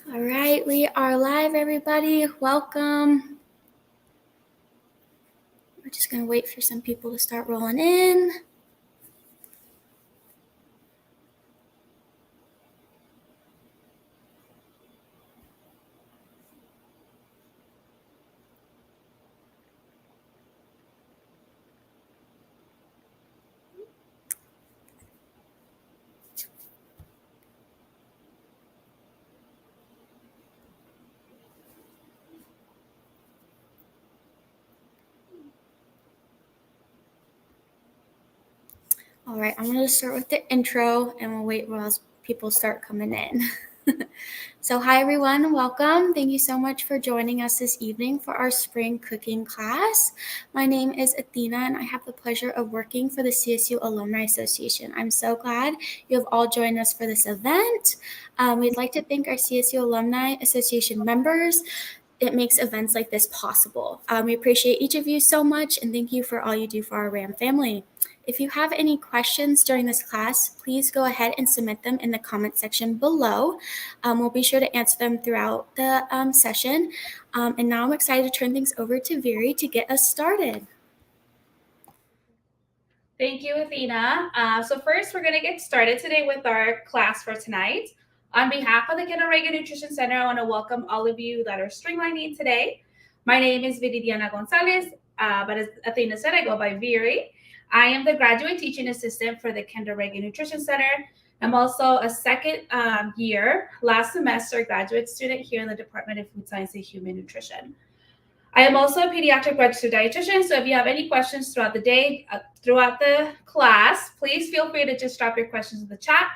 All right, we are live, everybody. Welcome. We're just going to wait for some people to start rolling in. All right, I'm going to start with the intro and we'll wait while people start coming in. So hi everyone, welcome. Thank you so much for joining us this evening for our spring cooking class. My name is Athena and I have the pleasure of working for the CSU Alumni Association. I'm so glad you have all joined us for this event. We'd like to thank our CSU Alumni Association members. It makes events like this possible. We appreciate each of you so much and thank you for all you do for our RAM family. If you have any questions during this class, please go ahead and submit them in the comment section below. We'll be sure to answer them throughout the session. And now I'm excited to turn things over to Viri to get us started. Thank you, Athena. So first, we're going to get started today with our class for tonight. On behalf of the Kendall Reagan Nutrition Center, I want to welcome all of you that are streamlining today. My name is Viridiana Gonzalez, but as Athena said, I go by Viri. I am the graduate teaching assistant for the Kendall Reagan Nutrition Center. I'm also a second year, last semester graduate student here in the Department of Food Science and Human Nutrition. I am also a pediatric registered dietitian, so if you have any questions throughout the day, throughout the class, please feel free to just drop your questions in the chat,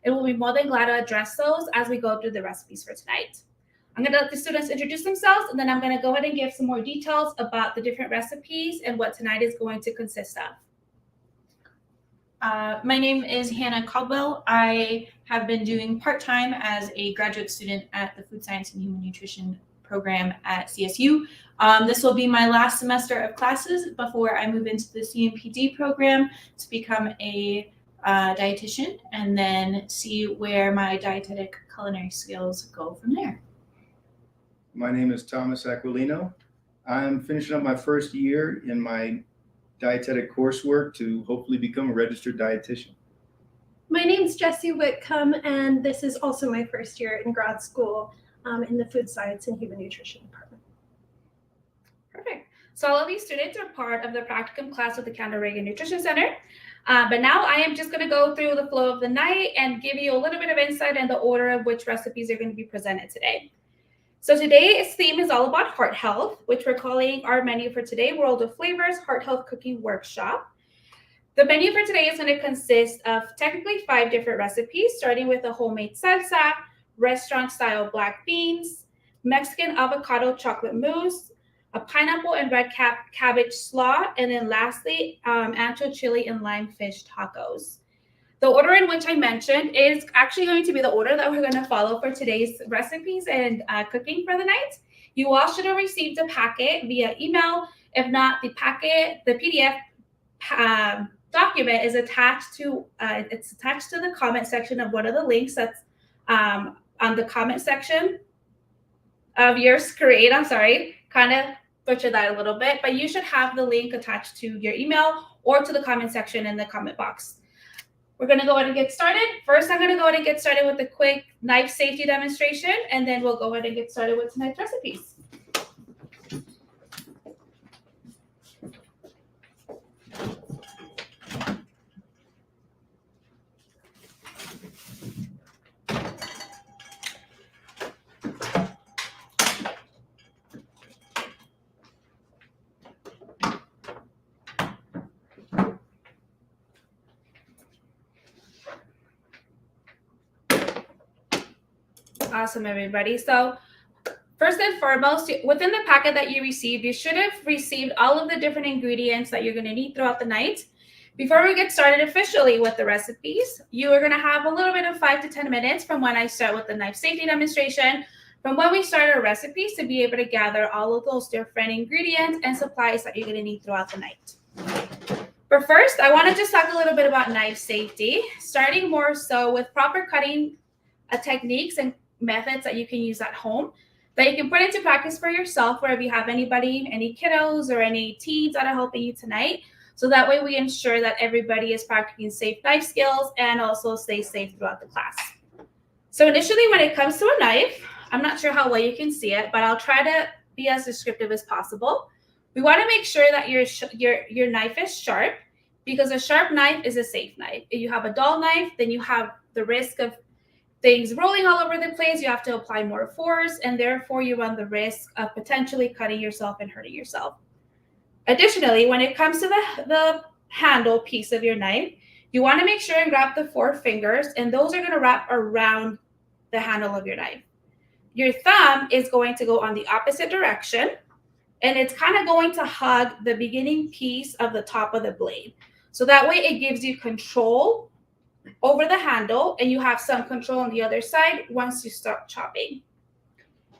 and we'll be more than glad to address those as we go through the recipes for tonight. I'm going to let the students introduce themselves, and then I'm going to go ahead and give some more details about the different recipes and what tonight is going to consist of. My name is Hannah Caldwell. I have been doing part-time as a graduate student at the Food Science and Human Nutrition program at CSU. This will be my last semester of classes before I move into the CMPD program to become a dietitian and then see where my dietetic culinary skills go from there. My name is Thomas Aquilino. I'm finishing up my first year in my dietetic coursework to hopefully become a registered dietitian. My name is Jessie Whitcomb, and this is also my first year in grad school in the Food Science and Human Nutrition department. Perfect. So all of these students are part of the practicum class with the Kendall Reagan Nutrition Center. But now I am just going to go through the flow of the night and give you a little bit of insight in the order of which recipes are going to be presented today. So today's theme is all about heart health, which we're calling our menu for today, World of Flavors Heart Health Cooking Workshop. The menu for today is going to consist of technically 5 different recipes, starting with a homemade salsa, restaurant-style black beans, Mexican avocado chocolate mousse, a pineapple and red cabbage slaw, and then lastly, ancho chili and lime fish tacos. The order in which I mentioned is actually going to be the order that we're going to follow for today's recipes and cooking for the night. You all should have received a packet via email. If not, the packet, the PDF document is attached to the comment section of one of the links that's on the comment section of your screen. I'm sorry, kind of butchered that a little bit, but you should have the link attached to your email or to the comment section in the comment box. We're going to go ahead and get started. First, I'm going to go ahead and get started with a quick knife safety demonstration, and then we'll go ahead and get started with tonight's recipes. Awesome, everybody. So first and foremost, within the packet that you received, you should have received all of the different ingredients that you're going to need throughout the night. Before we get started officially with the recipes, you are going to have a little bit of 5 to 10 minutes from when I start with the knife safety demonstration, from when we start our recipes, to be able to gather all of those different ingredients and supplies that you're going to need throughout the night. But first, I want to just talk a little bit about knife safety, starting more so with proper cutting techniques and methods that you can use at home that you can put into practice for yourself, or if you have anybody, any kiddos or any teens that are helping you tonight. So that way we ensure that everybody is practicing safe knife skills and also stay safe throughout the class. So initially, when it comes to a knife, I'm not sure how well you can see it, but I'll try to be as descriptive as possible. We want to make sure that your knife is sharp, because a sharp knife is a safe knife. If you have a dull knife, then you have the risk of things rolling all over the place. You have to apply more force, and therefore you run the risk of potentially cutting yourself and hurting yourself. Additionally, when it comes to the handle piece of your knife, you want to make sure and grab the 4 fingers, and those are going to wrap around the handle of your knife. Your thumb is going to go on the opposite direction, and it's kind of going to hug the beginning piece of the top of the blade. So that way it gives you control over the handle, and you have some control on the other side once you start chopping.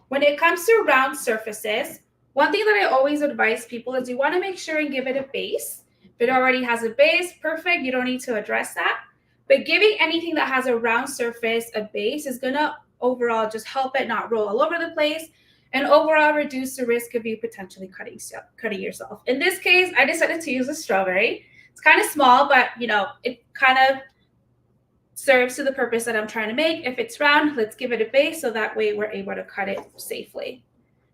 When it comes to round surfaces, one thing that I always advise people is you want to make sure and give it a base. If it already has a base, perfect, you don't need to address that. But giving anything that has a round surface a base is going to overall just help it not roll all over the place, and overall reduce the risk of you potentially cutting yourself. In this case, I decided to use a strawberry. It's kind of small, but it kind of serves to the purpose that I'm trying to make. If it's round, let's give it a base so that way we're able to cut it safely.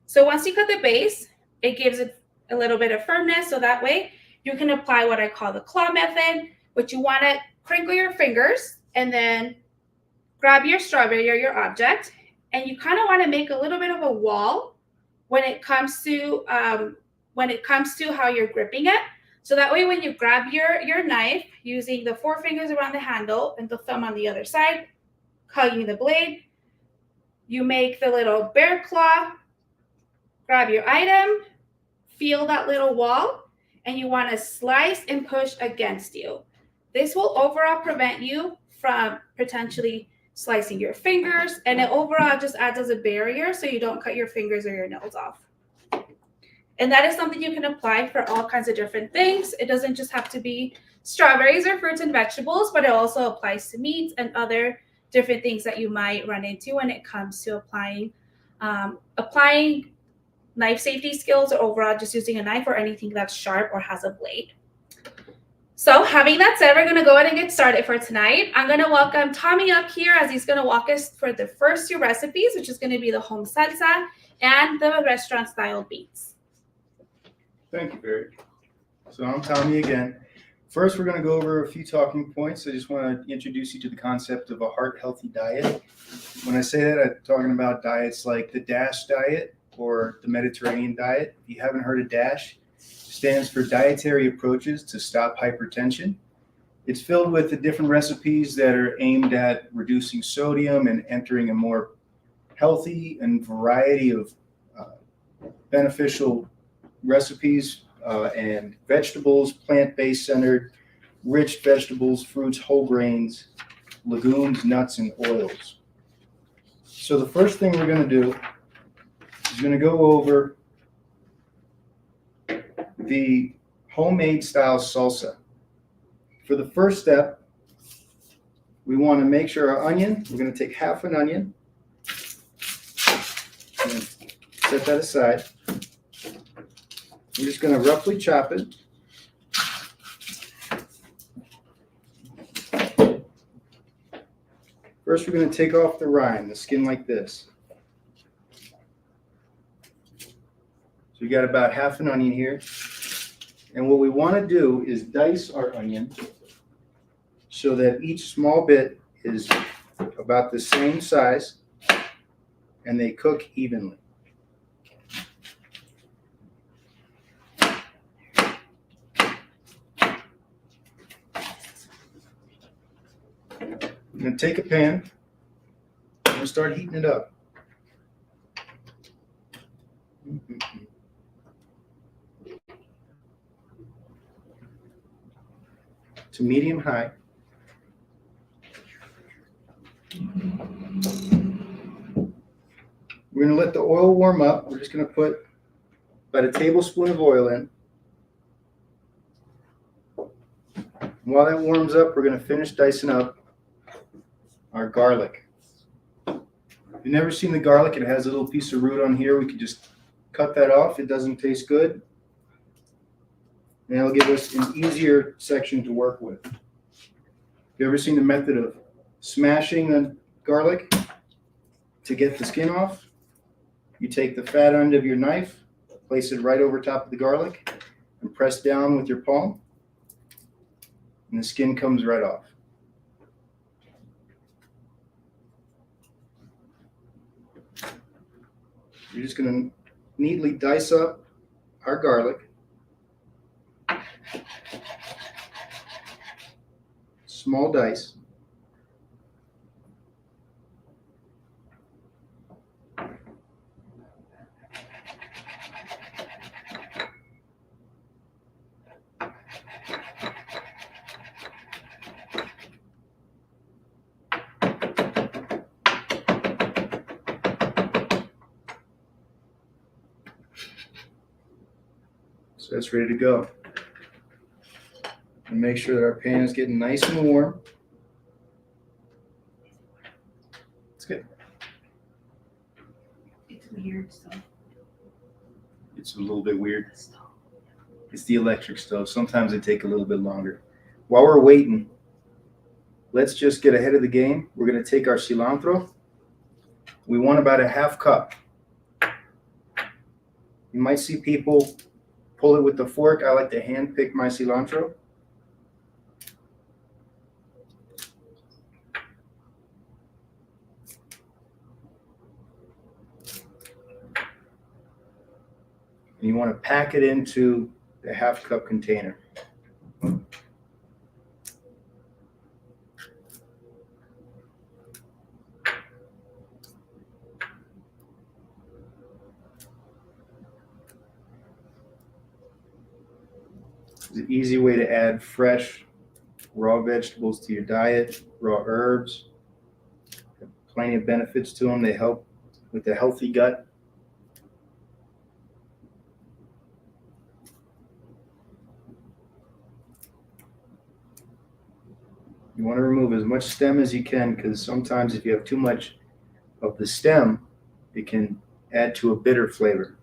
So once you cut the base, it gives it a little bit of firmness, so that way you can apply what I call the claw method, which you want to crinkle your fingers and then grab your strawberry or your object, and you kind of want to make a little bit of a wall when it comes to how you're gripping it. So that way when you grab your knife using the 4 fingers around the handle and the thumb on the other side, hugging the blade, you make the little bear claw, grab your item, feel that little wall, and you want to slice and push against you. This will overall prevent you from potentially slicing your fingers, and it overall just acts as a barrier so you don't cut your fingers or your nails off. And that is something you can apply for all kinds of different things. It doesn't just have to be strawberries or fruits and vegetables, but it also applies to meats and other different things that you might run into when it comes to applying knife safety skills, or overall just using a knife or anything that's sharp or has a blade. So having that said, we're going to go ahead and get started for tonight. I'm going to welcome Tommy up here as he's going to walk us for the first 2 recipes, which is going to be the home salsa and the restaurant style beets. Thank you, Barry. So I'm Tommy again. First, we're going to go over a few talking points. I just want to introduce you to the concept of a heart-healthy diet. When I say that, I'm talking about diets like the DASH diet or the Mediterranean diet. If you haven't heard of DASH, it stands for Dietary Approaches to Stop Hypertension. It's filled with the different recipes that are aimed at reducing sodium and entering a more healthy and variety of beneficial recipes and vegetables, plant-based centered, rich vegetables, fruits, whole grains, legumes, nuts, and oils. So the first thing we're going to do is going to go over the homemade style salsa. For the first step, we want to make sure our onion, we're going to take half an onion and set that aside. We're just going to roughly chop it. First, we're going to take off the rind, the skin like this. So we got about half an onion here. And what we want to do is dice our onion so that each small bit is about the same size and they cook evenly. I'm going to take a pan. I'm going to start heating it up. To medium high. We're going to let the oil warm up. We're just going to put about a tablespoon of oil in. And while that warms up, we're going to finish dicing up our garlic. If you've never seen the garlic, it has a little piece of root on here. We could just cut that off. It doesn't taste good. And it'll give us an easier section to work with. You ever seen the method of smashing the garlic to get the skin off? You take the fat end of your knife, place it right over top of the garlic, and press down with your palm, and the skin comes right off. You're just going to neatly dice up our garlic. Small dice. So that's ready to go. And make sure that our pan is getting nice and warm. It's good. It's weird, so. It's a little bit weird. It's the electric stove. Sometimes they take a little bit longer. While we're waiting, let's just get ahead of the game. We're going to take our cilantro. We want about a half cup. You might see people pull it with the fork. I like to hand pick my cilantro. And you want to pack it into the half cup container. It's an easy way to add fresh, raw vegetables to your diet, raw herbs. Have plenty of benefits to them. They help with the healthy gut. You want to remove as much stem as you can, because sometimes if you have too much of the stem, it can add to a bitter flavor.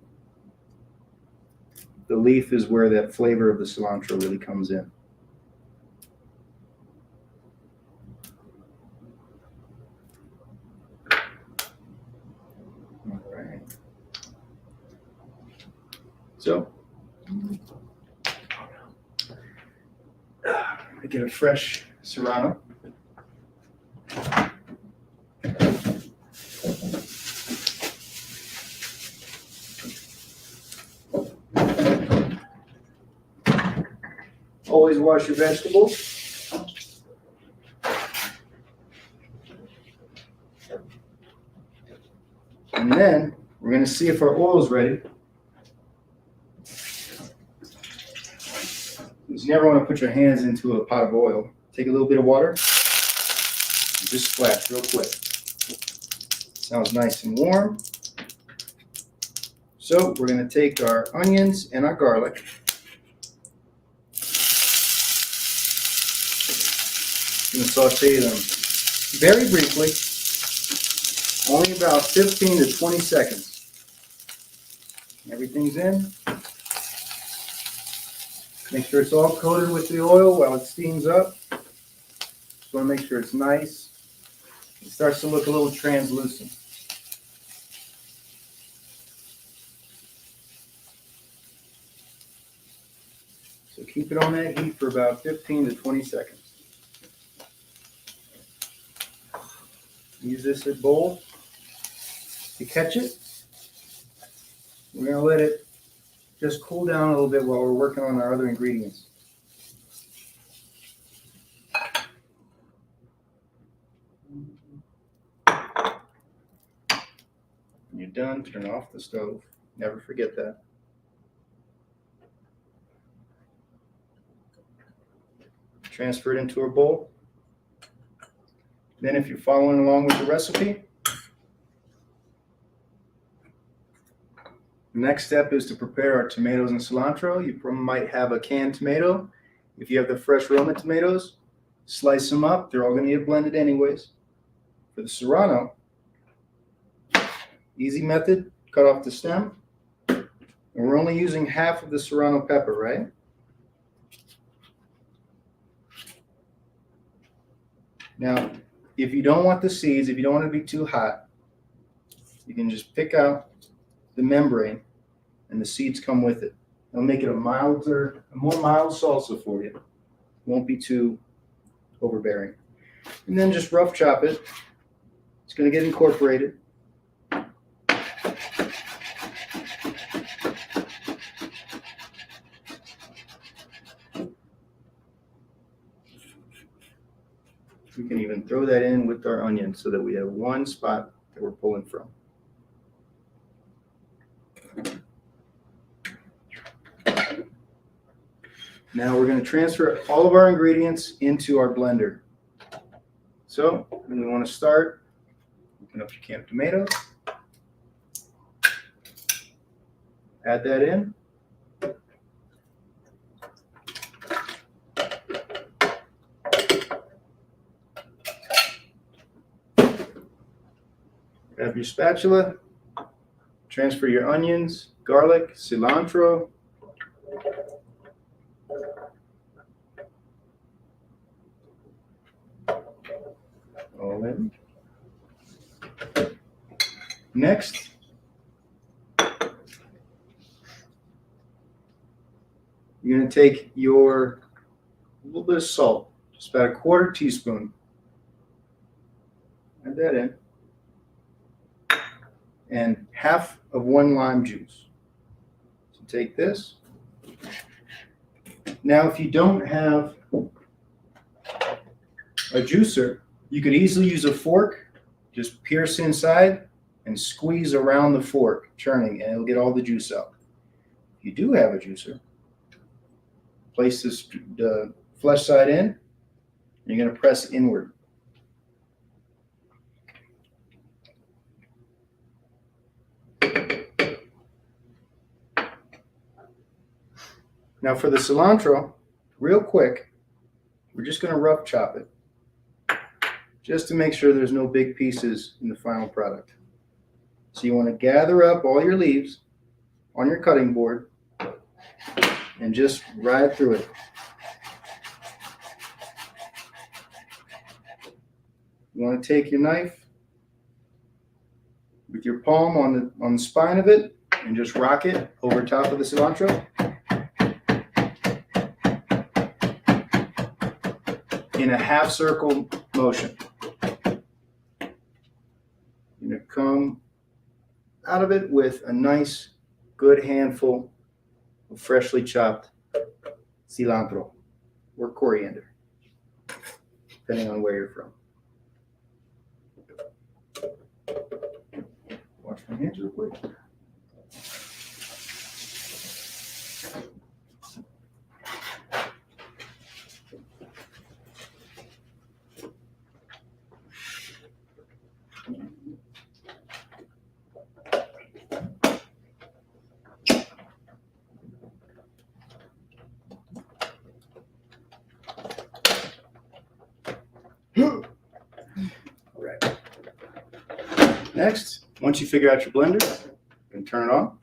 The leaf is where that flavor of the cilantro really comes in. All right. So, I get a fresh Serrano. Always wash your vegetables. And then we're going to see if our oil is ready. You never want to put your hands into a pot of oil. Take a little bit of water and just splash real quick. Sounds nice and warm. So we're going to take our onions and our garlic. I'm going to saute them very briefly, only about 15 to 20 seconds. Everything's in. Make sure it's all coated with the oil while it steams up. Just want to make sure it's nice. It starts to look a little translucent. So keep it on that heat for about 15 to 20 seconds. Use this as a bowl to catch it. We're going to let it just cool down a little bit while we're working on our other ingredients. When you're done, turn off the stove. Never forget that. Transfer it into a bowl. Then if you're following along with the recipe, the next step is to prepare our tomatoes and cilantro. You might have a canned tomato. If you have the fresh Roma tomatoes, slice them up. They're all going to get blended anyways. For the Serrano, Easy method, cut off the stem. And we're only using half of the serrano pepper, right? Now, if you don't want the seeds, if you don't want it to be too hot, you can just pick out the membrane and the seeds come with it. It'll make it a more mild salsa for you. Won't be too overbearing. And then just rough chop it. It's going to get incorporated. We can even throw that in with our onion so that we have one spot that we're pulling from. Now we're going to transfer all of our ingredients into our blender. So when we want to start, open up your can of tomatoes, add that in. Grab your spatula, transfer your onions, garlic, cilantro, all in. Next, you're going to take your little bit of salt, just about a quarter teaspoon. Add that in. And half of one lime juice. So take this. Now, if you don't have a juicer, you could easily use a fork, just pierce inside and squeeze around the fork, churning, and it'll get all the juice out. If you do have a juicer, place the flesh side in, and you're going to press inward. Now for the cilantro, real quick, we're just going to rough chop it just to make sure there's no big pieces in the final product. So you want to gather up all your leaves on your cutting board and just ride through it. You want to take your knife with your palm on the spine of it and just rock it over top of the cilantro. In a half circle motion. You're going to come out of it with a nice, good handful of freshly chopped cilantro or coriander, depending on where you're from. Wash my hands real quick. All right. Next, once you figure out your blender, you can turn it on.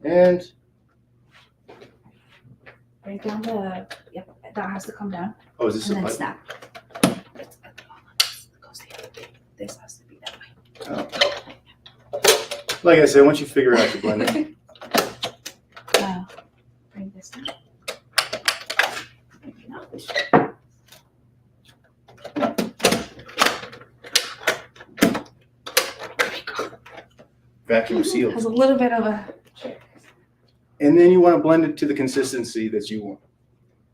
And Bring down the, yep, that has to come down. oh, is this And a then pipe? snap. Goes the other way. This has to be that way. Oh. Like I said, once you figure out your blender, Bring this down. Maybe not. vacuum Has sealed. a little bit of a. And then you want to blend it to the consistency that you want.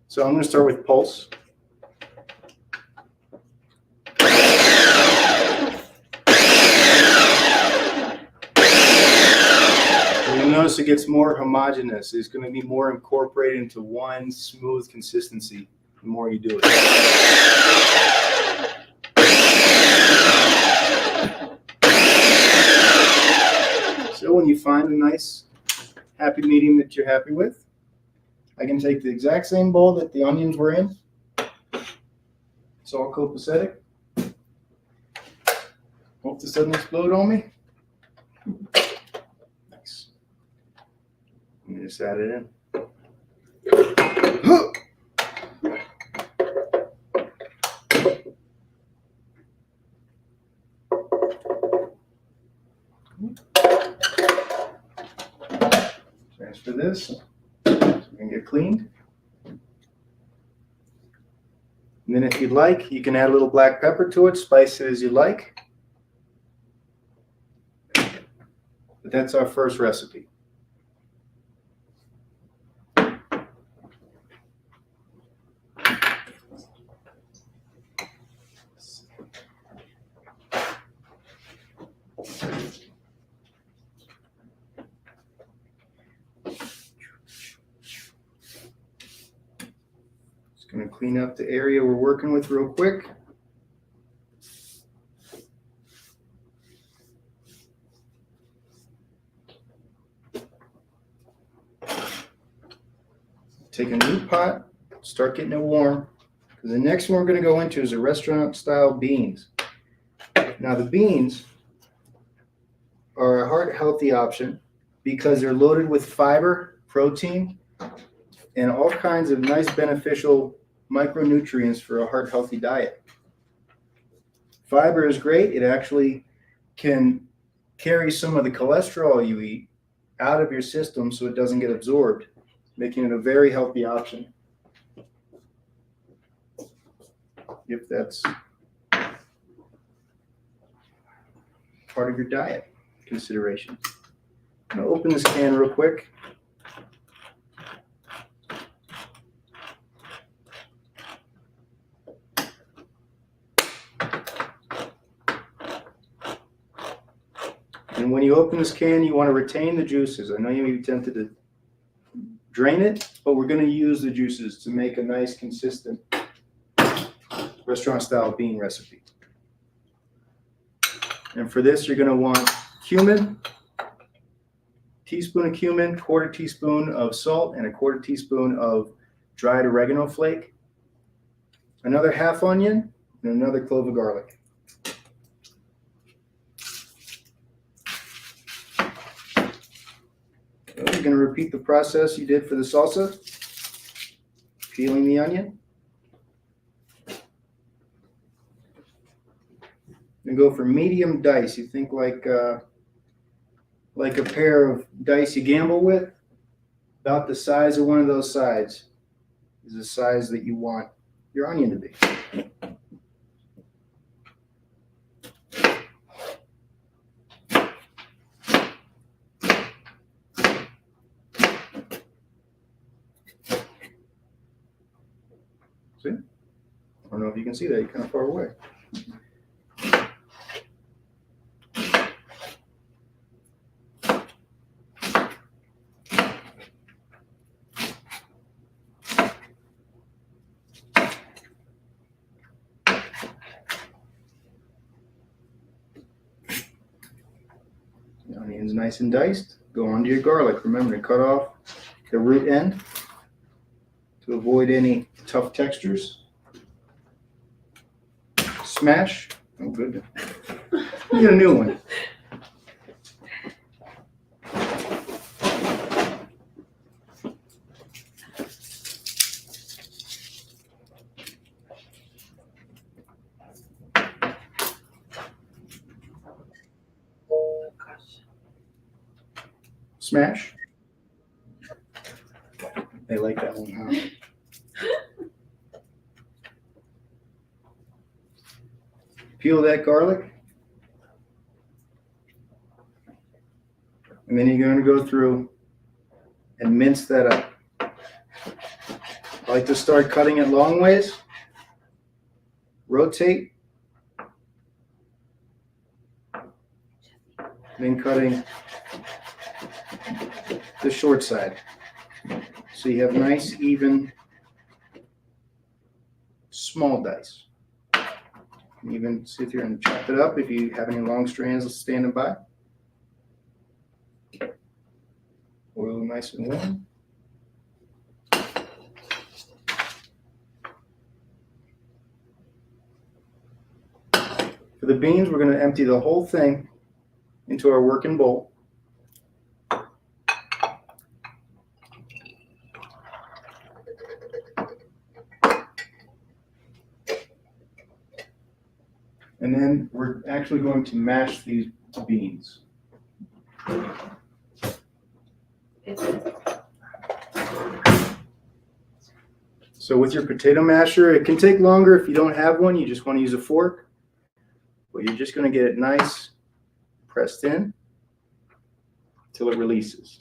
So I'm going to start with pulse. And you'll notice it gets more homogeneous. It's going to be more incorporated into one smooth consistency the more you do it. So when you find a nice happy medium that you're happy with, I can take the exact same bowl that the onions were in. It's all copacetic. Hope this doesn't explode on me. Nice. Let me just add it in. Transfer this so we can get cleaned. And then if you'd like, you can add a little black pepper to it, spice it as you like. But that's our first recipe. Just going to clean up the area we're working with real quick. Take a new pot, start getting it warm, because the next one we're going to go into is the restaurant style beans. Now the beans are a heart healthy option because they're loaded with fiber, protein, and all kinds of nice beneficial micronutrients for a heart healthy diet. Fiber is great. It actually can carry some of the cholesterol you eat out of your system so it doesn't get absorbed, making it a very healthy option if that's part of your diet consideration. I'm going to open this can real quick. And when you open this can, you want to retain the juices. I know you may be tempted to drain it, but we're going to use the juices to make a nice, consistent restaurant-style bean recipe. And for this, you're going to want cumin, teaspoon of cumin, quarter teaspoon of salt, and a quarter teaspoon of dried oregano flake, another half onion, and another clove of garlic. So you're going to repeat the process you did for the salsa, peeling the onion. And go for medium dice. You think like a pair of dice you gamble with, about the size of one of those sides is the size that you want your onion to be. See? I don't know if you can see that. You're kind of far away. The onion's nice and diced. Go on to your garlic. Remember to cut off the root end to avoid any tough textures. Smash. Oh, good. Get a new one. Smash. They like that one, huh? Peel that garlic. And then you're going to go through and mince that up. I like to start cutting it long ways. Rotate. Then cutting the short side. So you have nice, even, small dice. You can even sit here and chop it up if you have any long strands standing by. Oil nice and warm. For For the beans, we're going to empty the whole thing into our working bowl. And then we're actually going to mash these beans. So with your potato masher, it can take longer if you don't have one, you just want to use a fork. But you're just going to get it nice, pressed in, till it releases.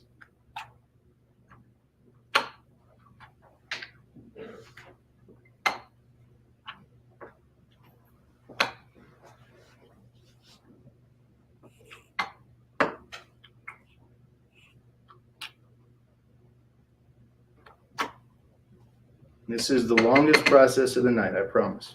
This is the longest process of the night, I promise.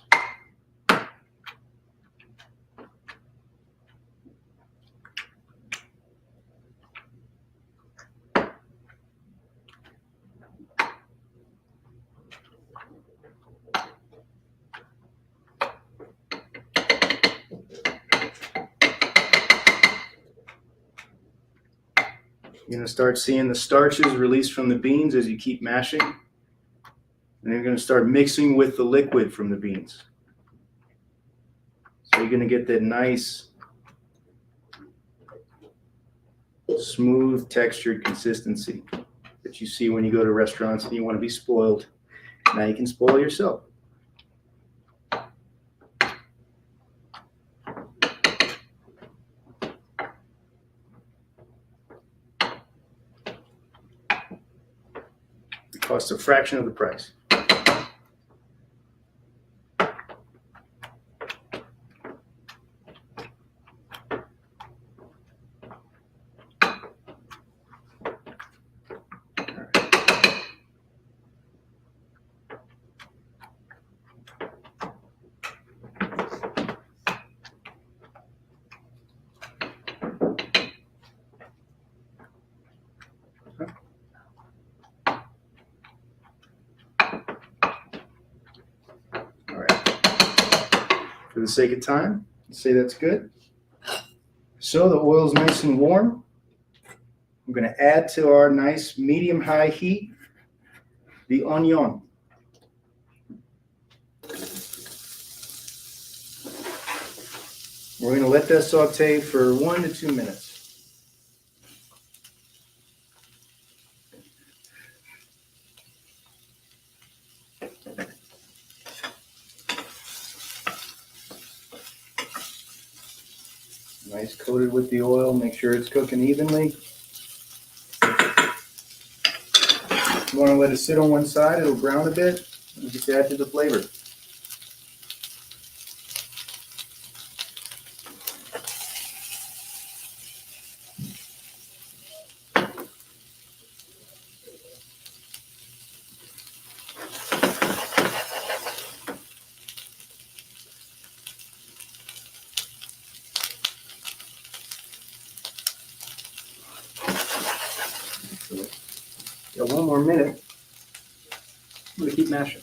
You're going to start seeing the starches released from the beans as you keep mashing. And you're going to start mixing with the liquid from the beans. So you're going to get that nice, smooth, textured consistency that you see when you go to restaurants and you want to be spoiled. Now you can spoil yourself. It costs a fraction of the price. For the sake of time, let's say that's good. So the oil's nice and warm. I'm going to add to our nice medium-high heat the onion. We're going to let that saute for 1 to 2 minutes. Nice coated with the oil, make sure it's cooking evenly. You want to let it sit on one side, it'll brown a bit, and just add to the flavor. Got 1 more minute. I'm going to keep mashing.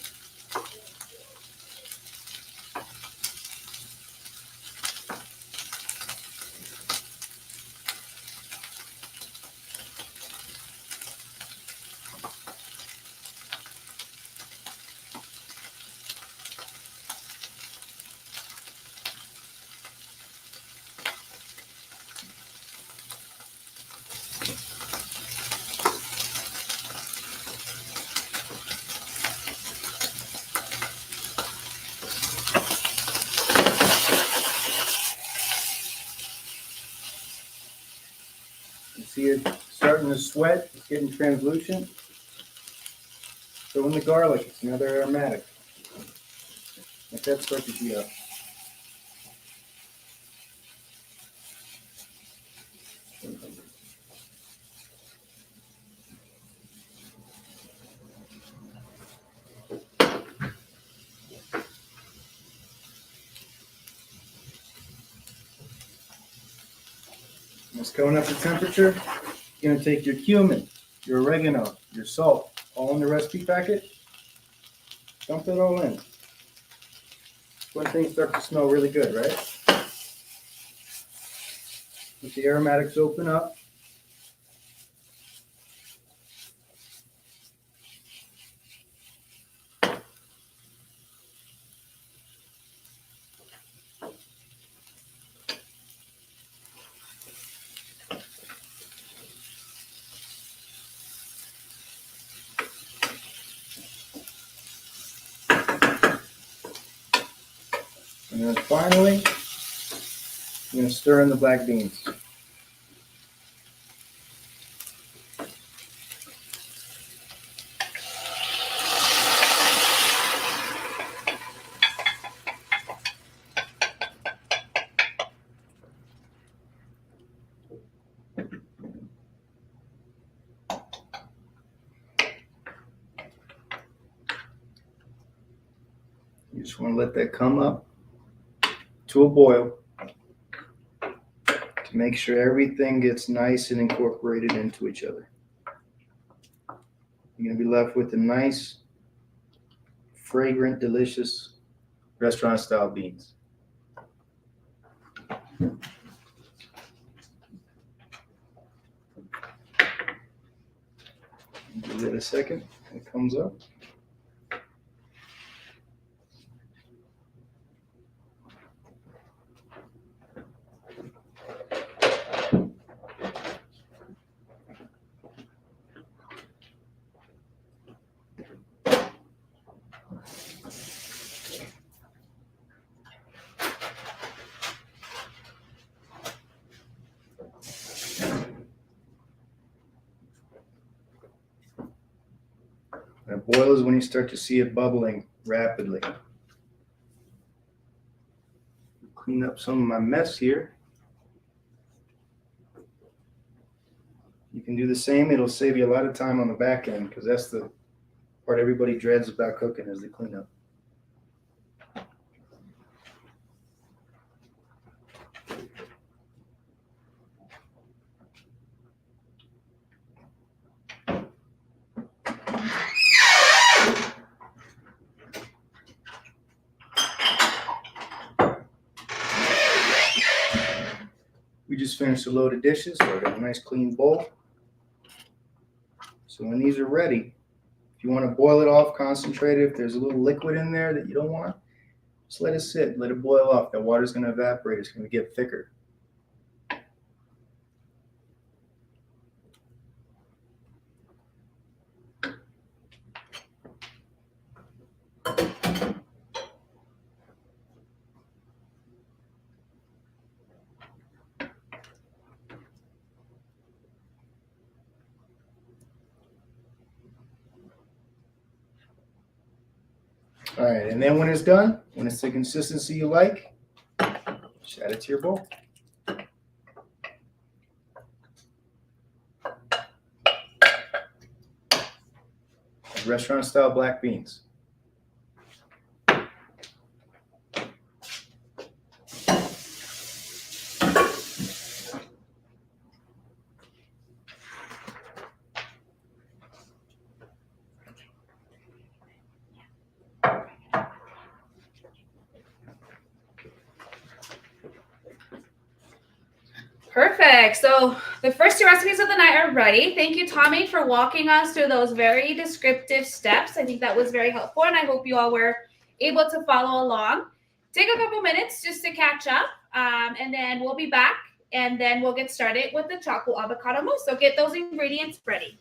See it starting to sweat, it's getting translucent. Throw in the garlic, it's another aromatic. Let that start to heat up. It's going up the temperature. You're going to take your cumin, your oregano, your salt, all in the recipe packet. Dump that all in. When things start to smell really good, right? Let the aromatics open up. And then finally, I'm going to stir in the black beans. You just want to let that come up to a boil to make sure everything gets nice and incorporated into each other. You're going to be left with a nice, fragrant, delicious restaurant style beans. Give it a second, it comes up. And a boil is when you start to see it bubbling rapidly. Clean up some of my mess here. You can do the same. It'll save you a lot of time on the back end because that's the part everybody dreads about cooking is the cleanup. We just finished a load of dishes, so I got a nice clean bowl. So when these are ready, if you want to boil it off, concentrate it. If there's a little liquid in there that you don't want, just let it sit, let it boil off. That water's going to evaporate. It's going to get thicker. All right, and then when it's done, when it's the consistency you like, just add it to your bowl. Restaurant style black beans. Perfect. So the first two recipes of the night are ready. Thank you, Tommy, for walking us through those very descriptive steps. I think that was very helpful, and I hope you all were able to follow along. Take a couple minutes just to catch up, and then we'll be back, and then we'll get started with the chocolate avocado mousse. So get those ingredients ready.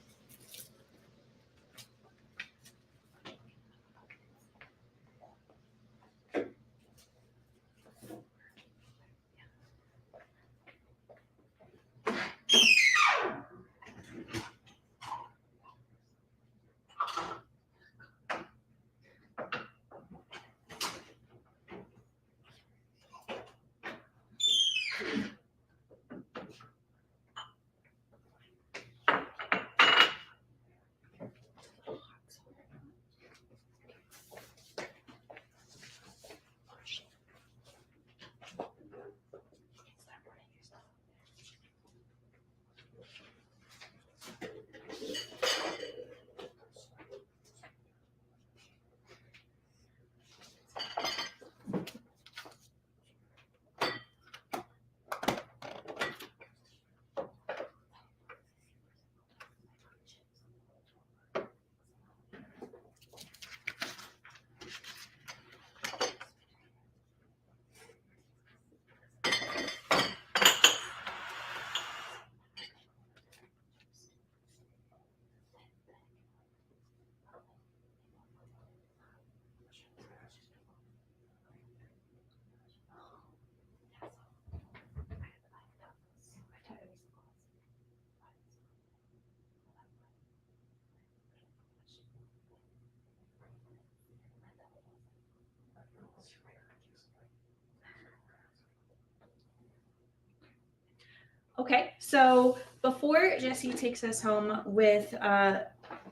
Okay, so before Jesse takes us home with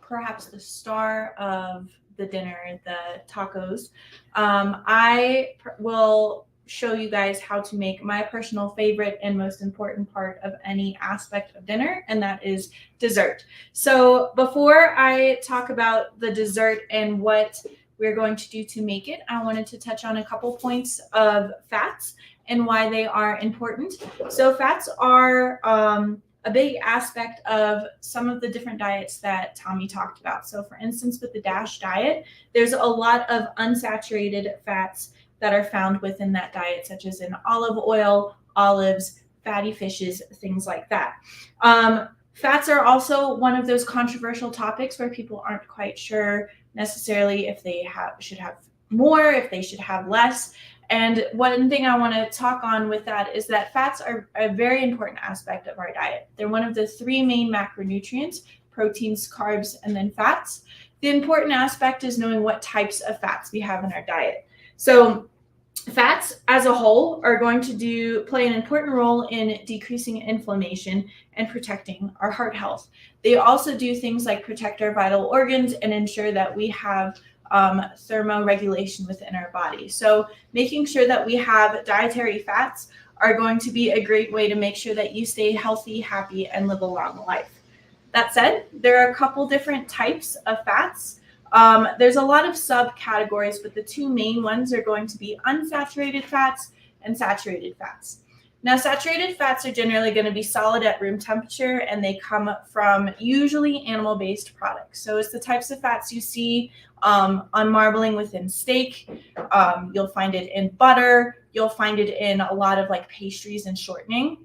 perhaps the star of the dinner, the tacos, will show you guys how to make my personal favorite and most important part of any aspect of dinner, and that is dessert. So before I talk about the dessert and what we're going to do to make it, I wanted to touch on a couple points of fats and why they are important. So fats are a big aspect of some of the different diets that Tommy talked about. So for instance, with the DASH diet, there's a lot of unsaturated fats that are found within that diet, such as in olive oil, olives, fatty fishes, things like that. Fats are also one of those controversial topics where people aren't quite sure necessarily if they should have more, if they should have less. And one thing I want to talk on with that is that fats are a very important aspect of our diet. They're one of the three main macronutrients: proteins, carbs, and then fats. The important aspect is knowing what types of fats we have in our diet. So fats as a whole are going to play an important role in decreasing inflammation and protecting our heart health. They also do things like protect our vital organs and ensure that we have thermoregulation within our body. So making sure that we have dietary fats are going to be a great way to make sure that you stay healthy, happy, and live a long life. That said, there are a couple different types of fats. There's a lot of subcategories, but the two main ones are going to be unsaturated fats and saturated fats. Now, saturated fats are generally going to be solid at room temperature, and they come from usually animal-based products. So it's the types of fats you see on marbling within steak. You'll find it in butter. You'll find it in a lot of like pastries and shortening.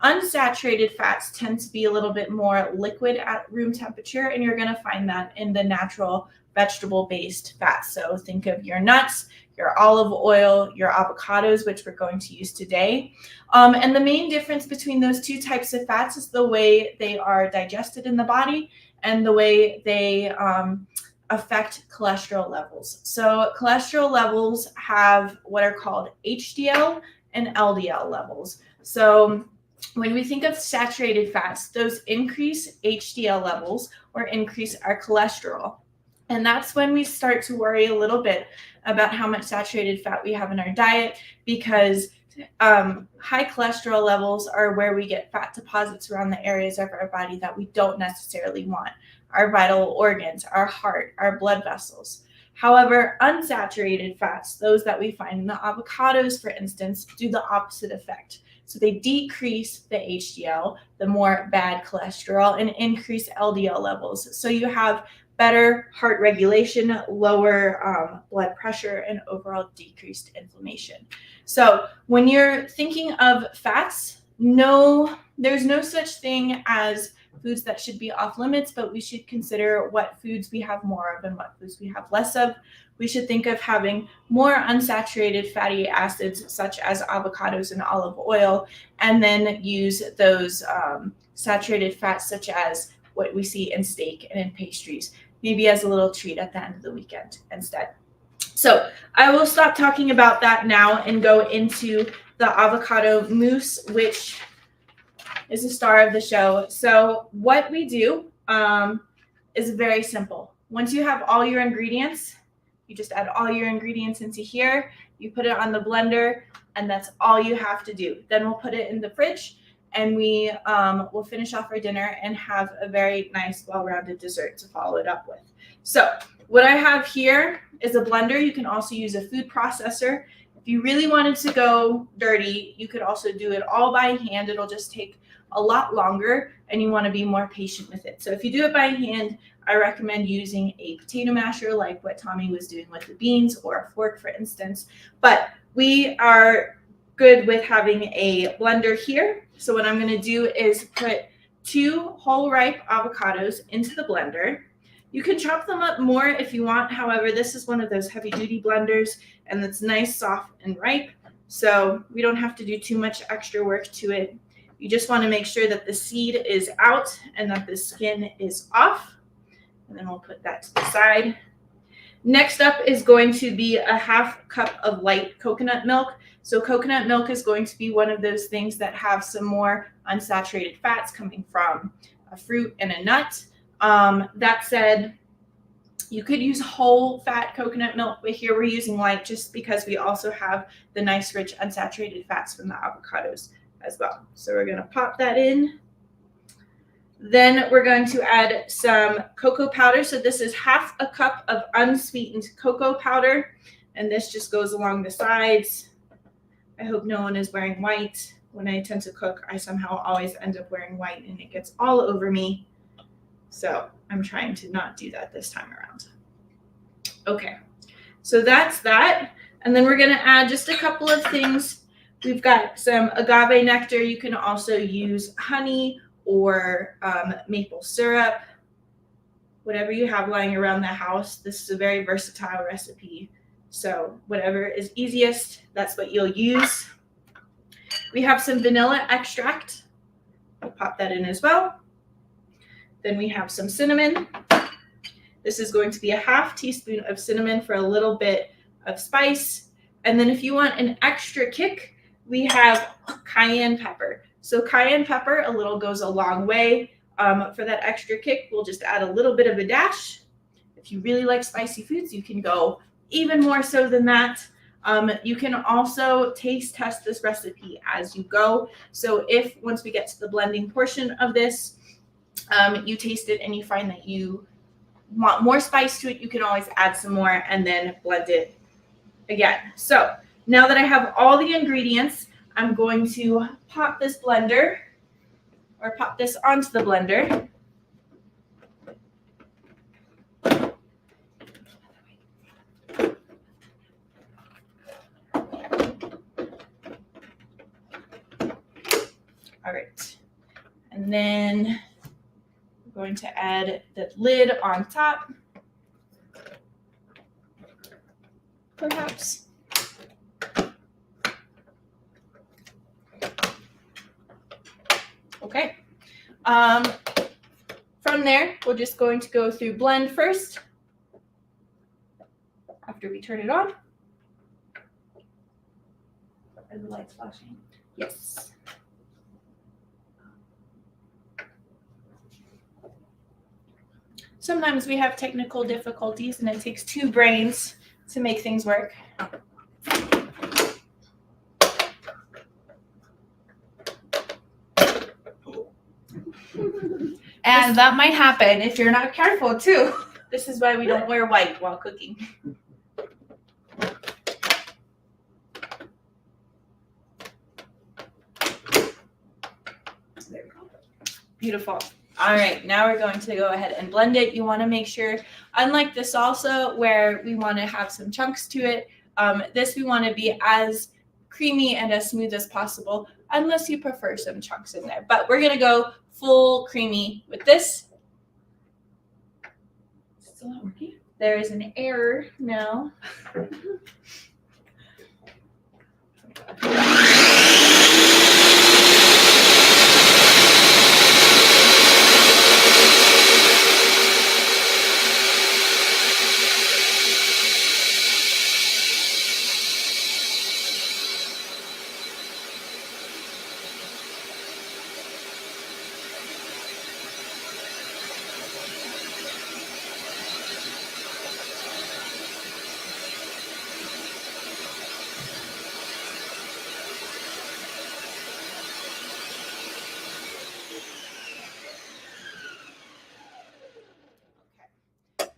Unsaturated fats tend to be a little bit more liquid at room temperature, and you're going to find that in the natural vegetable-based fats. So think of your nuts, your olive oil, your avocados, which we're going to use today. And the main difference between those two types of fats is the way they are digested in the body and the way they affect cholesterol levels. So cholesterol levels have what are called HDL and LDL levels. So when we think of saturated fats, those increase HDL levels or increase our cholesterol. And that's when we start to worry a little bit about how much saturated fat we have in our diet, because high cholesterol levels are where we get fat deposits around the areas of our body that we don't necessarily want: our vital organs, our heart, our blood vessels. However, unsaturated fats, those that we find in the avocados, for instance, do the opposite effect. So they decrease the HDL, the more bad cholesterol, and increase LDL levels. So you have better heart regulation, lower blood pressure, and overall decreased inflammation. So when you're thinking of fats, there's no such thing as foods that should be off limits, but we should consider what foods we have more of and what foods we have less of. We should think of having more unsaturated fatty acids, such as avocados and olive oil, and then use those saturated fats, such as what we see in steak and in pastries, maybe as a little treat at the end of the weekend instead. So I will stop talking about that now and go into the avocado mousse, which is the star of the show. So what we do is very simple. Once you have all your ingredients, you just add all your ingredients into here, you put it on the blender, and that's all you have to do. Then we'll put it in the fridge, and we will finish off our dinner and have a very nice, well-rounded dessert to follow it up with. So what I have here is a blender. You can also use a food processor. If you really wanted to go dirty, you could also do it all by hand. It'll just take a lot longer, and you want to be more patient with it. So if you do it by hand, I recommend using a potato masher like what Tommy was doing with the beans, or a fork, for instance. But we are good with having a blender here. So what I'm going to do is put 2 whole ripe avocados into the blender. You can chop them up more if you want. However, this is one of those heavy duty blenders, and it's nice, soft, and ripe. So we don't have to do too much extra work to it. You just want to make sure that the seed is out and that the skin is off. And then we'll put that to the side. Next up is going to be a half cup of light coconut milk. So coconut milk is going to be one of those things that have some more unsaturated fats coming from a fruit and a nut. That said, you could use whole fat coconut milk, but here we're using light just because we also have the nice rich unsaturated fats from the avocados as well. So we're going to pop that in. Then we're going to add some cocoa powder. So this is half a cup of unsweetened cocoa powder, and this just goes along the sides. I hope no one is wearing white. When I tend to cook, I somehow always end up wearing white and it gets all over me. So I'm trying to not do that this time around. Okay, so that's that. And then we're gonna add just a couple of things. We've got some agave nectar. You can also use honey or maple syrup, whatever you have lying around the house. This is a very versatile recipe. So whatever is easiest, that's what you'll use. We have some vanilla extract. I'll pop that in as well. Then we have some cinnamon. This is going to be a half teaspoon of cinnamon for a little bit of spice. And then if you want an extra kick, we have cayenne pepper. So cayenne pepper, a little goes a long way. For that extra kick, we'll just add a little bit of a dash. If you really like spicy foods, you can go even more so than that. You can also taste test this recipe as you go. So if once we get to the blending portion of this, you taste it and you find that you want more spice to it, you can always add some more and then blend it again. So now that I have all the ingredients, I'm going to pop this blender or pop this onto the blender. All right, and then we're going to add the lid on top, perhaps. Okay, from there, we're just going to go through blend first after we turn it on. Are the lights flashing? Yes. Sometimes we have technical difficulties and it takes two brains to make things work. And that might happen if you're not careful too. This is why we don't wear white while cooking. There we go. Beautiful. All right, now we're going to go ahead and blend it. You want to make sure, unlike the salsa where we want to have some chunks to it, this we want to be as creamy and as smooth as possible, unless you prefer some chunks in there. But we're going to go full creamy with this. Still not working? There is an error now.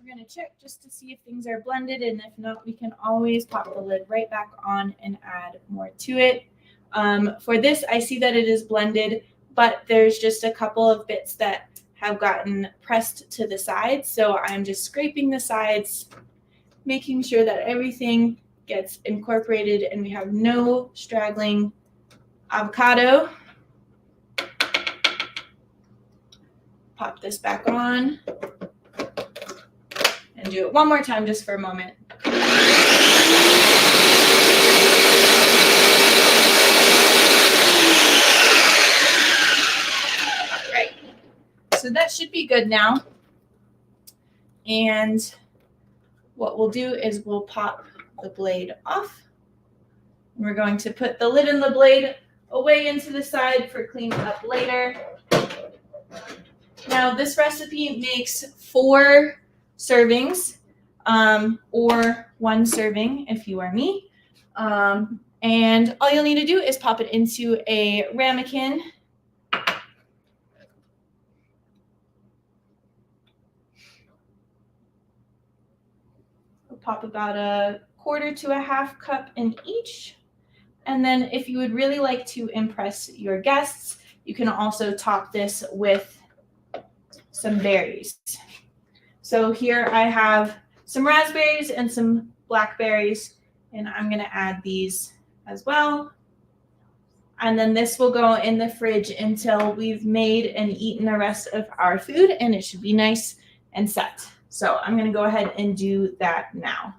We're going to check just to see if things are blended, and if not, we can always pop the lid right back on and add more to it. For this, I see that it is blended, but there's just a couple of bits that have gotten pressed to the sides. So I'm just scraping the sides, making sure that everything gets incorporated and we have no straggling avocado. Pop this back on and do it one more time just for a moment. Right. So that should be good now. And what we'll do is we'll pop the blade off. We're going to put the lid and the blade away into the side for cleaning up later. Now this recipe makes 4 servings, or 1 serving if you are me. And all you'll need to do is pop it into a ramekin. We'll pop about a 1/4 to a 1/2 cup in each. And then if you would really like to impress your guests, you can also top this with some berries. So here I have some raspberries and some blackberries, and I'm going to add these as well. And then this will go in the fridge until we've made and eaten the rest of our food, and it should be nice and set. So I'm going to go ahead and do that now.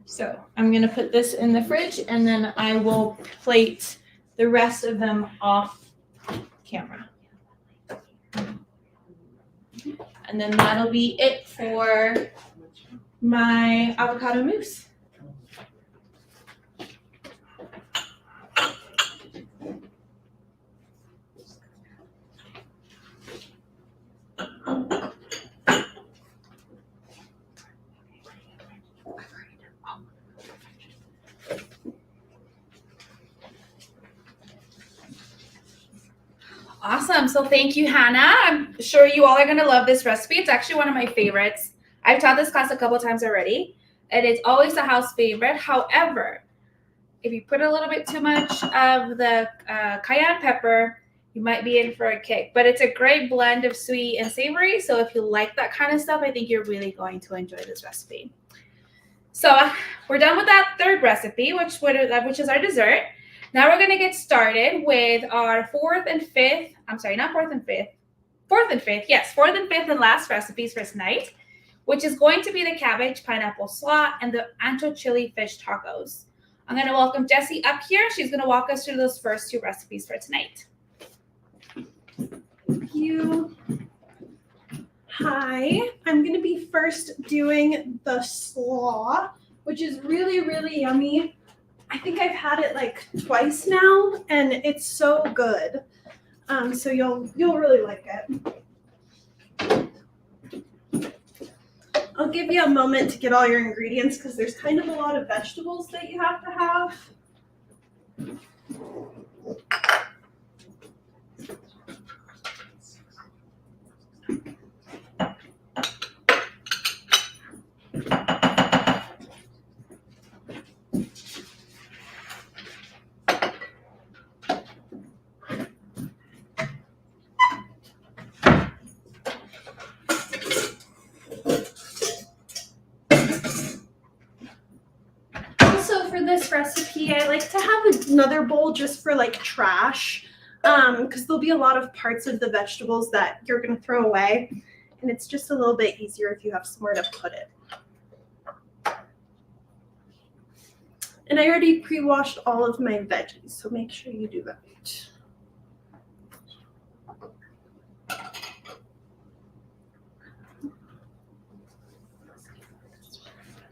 So I'm going to put this in the fridge, and then I will plate the rest of them off camera. And then that'll be it for my avocado mousse. Awesome. So thank you, Hannah. I'm sure you all are going to love this recipe. It's actually one of my favorites. I've taught this class a couple times already, and it's always a house favorite. However, if you put a little bit too much of the cayenne pepper, you might be in for a kick. But it's a great blend of sweet and savory. So if you like that kind of stuff, I think you're really going to enjoy this recipe. So we're done with that 3rd recipe, which is our dessert. Now we're going to get started with our 4th and 5th. I'm sorry, not 4th and 5th. 4th and 5th. Yes, 4th and 5th and last recipes for tonight, which is going to be the cabbage pineapple slaw and the ancho chili fish tacos. I'm going to welcome Jessie up here. She's going to walk us through those first 2 recipes for tonight. Thank you. Hi, I'm going to be first doing the slaw, which is really, really yummy. I think I've had it like twice now, and it's so good. So you'll really like it. I'll give you a moment to get all your ingredients because there's kind of a lot of vegetables that you have to have. This recipe, I like to have another bowl just for like trash, because there'll be a lot of parts of the vegetables that you're going to throw away, and it's just a little bit easier if you have somewhere to put it. And I already pre-washed all of my veggies, so make sure you do that.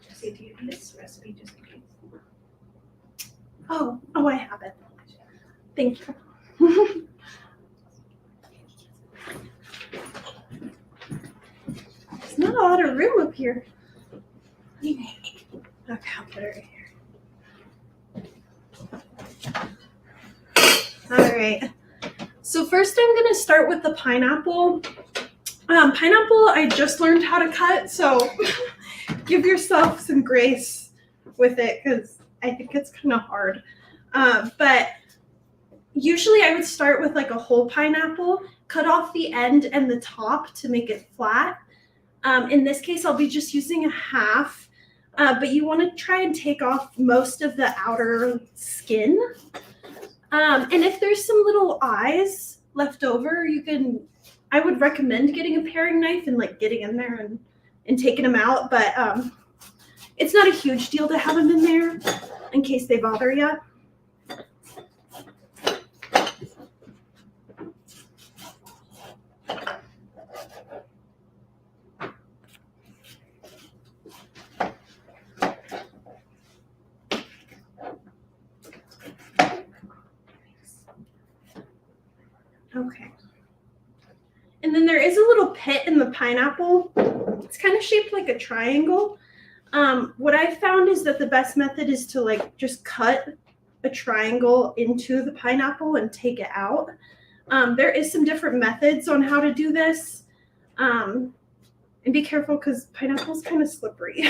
Jessie, do you need this recipe just in case? Oh, I have it. Thank you. There's not a lot of room up here. Okay, I'll put it right here. All right. So first I'm going to start with the pineapple. Pineapple, I just learned how to cut, so give yourself some grace with it because I think it's kind of hard. But usually I would start with like a whole pineapple, cut off the end and the top to make it flat. In this case, I'll be just using a half, but you want to try and take off most of the outer skin. And if there's some little eyes left over, I would recommend getting a paring knife and like getting in there and taking them out. But it's not a huge deal to have them in there in case they bother you. Okay. And then there is a little pit in the pineapple. It's kind of shaped like a triangle. What I found is that the best method is to like just cut a triangle into the pineapple and take it out. There is some different methods on how to do this. And be careful because pineapple's kind of slippery.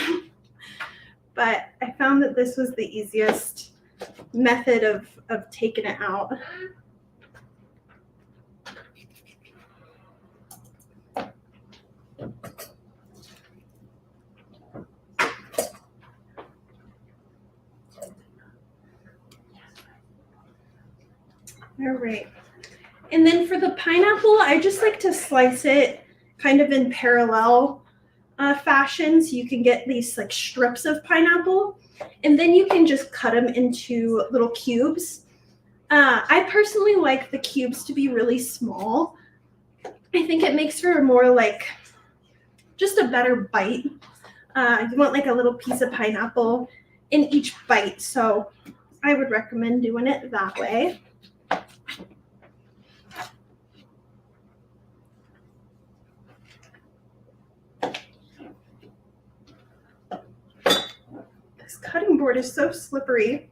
But I found that this was the easiest method of taking it out. All right. And then for the pineapple, I just like to slice it kind of in parallel fashion. So you can get these like strips of pineapple and then you can just cut them into little cubes. I personally like the cubes to be really small. I think it makes for a more like just a better bite. You want like a little piece of pineapple in each bite. So I would recommend doing it that way. This cutting board is so slippery.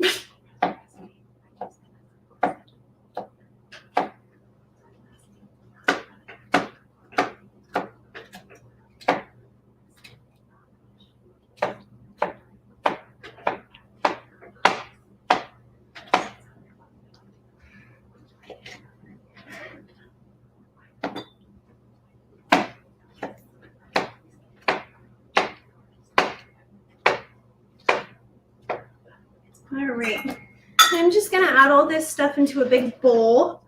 All right, I'm just gonna add all this stuff into a big bowl.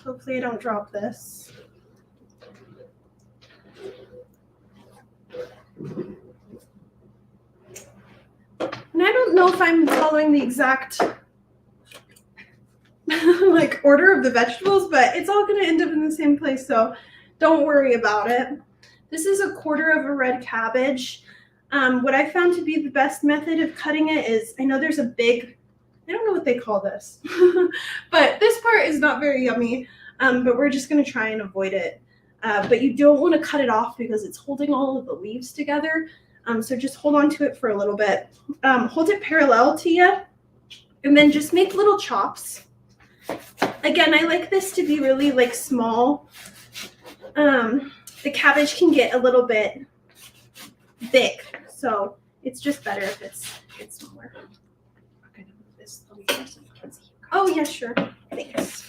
Hopefully I don't drop this. And I don't know if I'm following the exact like order of the vegetables, but it's all gonna end up in the same place, so don't worry about it. This is a quarter of a red cabbage. What I found to be the best method of cutting it is, I know there's a big, I don't know what they call this, but this part is not very yummy, but we're just gonna try and avoid it. But you don't wanna cut it off because it's holding all of the leaves together. So just hold on to it for a little bit. Hold it parallel to you, and then just make little chops. Again, I like this to be really like small. The cabbage can get a little bit thick, so it's just better if it's smaller. Oh yeah, sure. Thanks.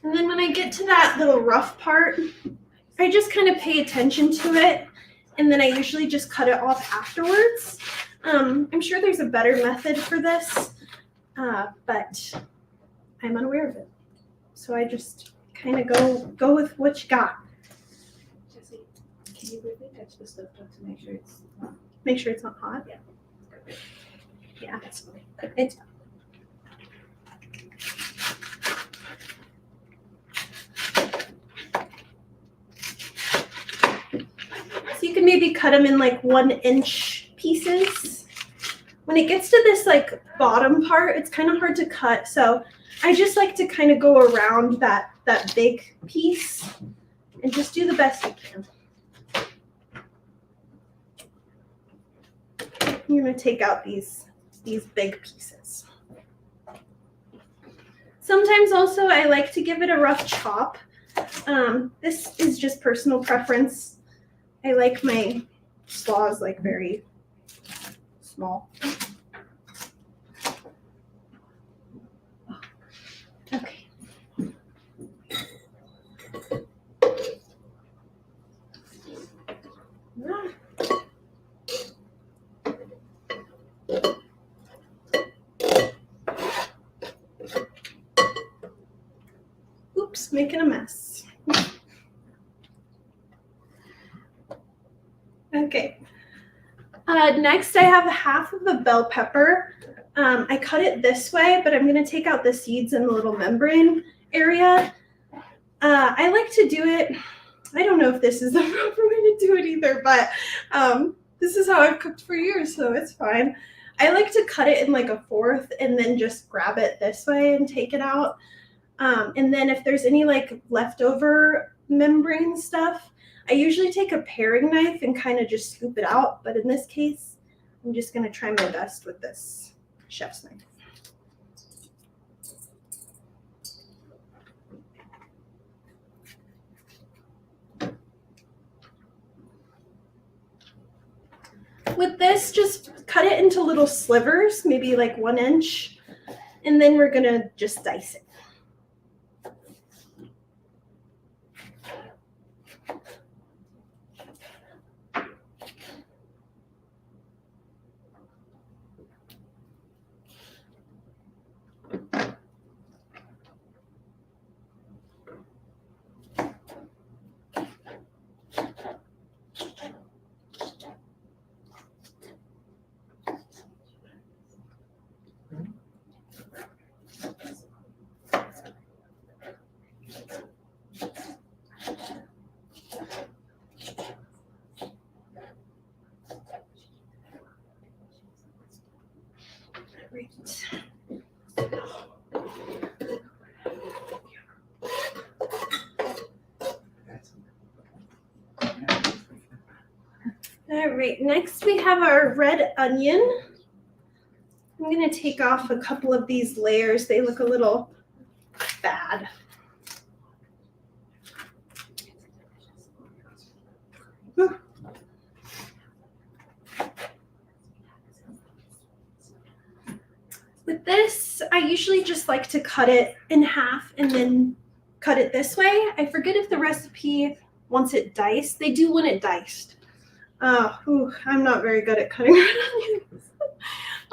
And then when I get to that little rough part, I just kind of pay attention to it, and then I usually just cut it off afterwards. I'm sure there's a better method for this, but I'm unaware of it. So I just kind of go with what you got. Jesse, can you really touch the stove top to make sure it's not? Make sure it's not hot. Yeah. Yeah. That's fine. It's so you can maybe cut them in like 1-inch pieces. When it gets to this like bottom part, it's kind of hard to cut. So I just like to kind of go around that big piece and just do the best you can. I'm gonna take out these big pieces. Sometimes also I like to give it a rough chop. This is just personal preference. I like my slaws like very small. Okay. Oops, making a mess. Okay. Next, I have half of a bell pepper. I cut it this way, but I'm going to take out the seeds and the little membrane area. I like to do it, I don't know if this is the proper way to do it either, but this is how I've cooked for years, so it's fine. I like to cut it in like a fourth and then just grab it this way and take it out. And then if there's any like leftover membrane stuff, I usually take a paring knife and kind of just scoop it out. But in this case, I'm just going to try my best with this chef's knife. With this, just cut it into little slivers, maybe like 1 inch, and then we're gonna just dice it. All right, next we have our red onion. I'm gonna take off a couple of these layers. They look a little bad. With this, I usually just like to cut it in half and then cut it this way. I forget if the recipe wants it diced. They do want it diced. I'm not very good at cutting red onions.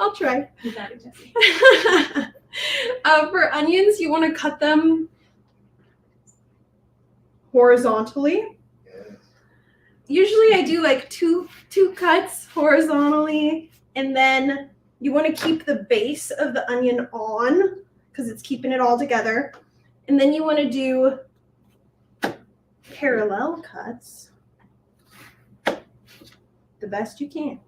I'll try. You got it, Jessie. For onions, you want to cut them horizontally. Usually I do like two cuts horizontally, and then you want to keep the base of the onion on because it's keeping it all together. And then you want to do parallel cuts the best you can.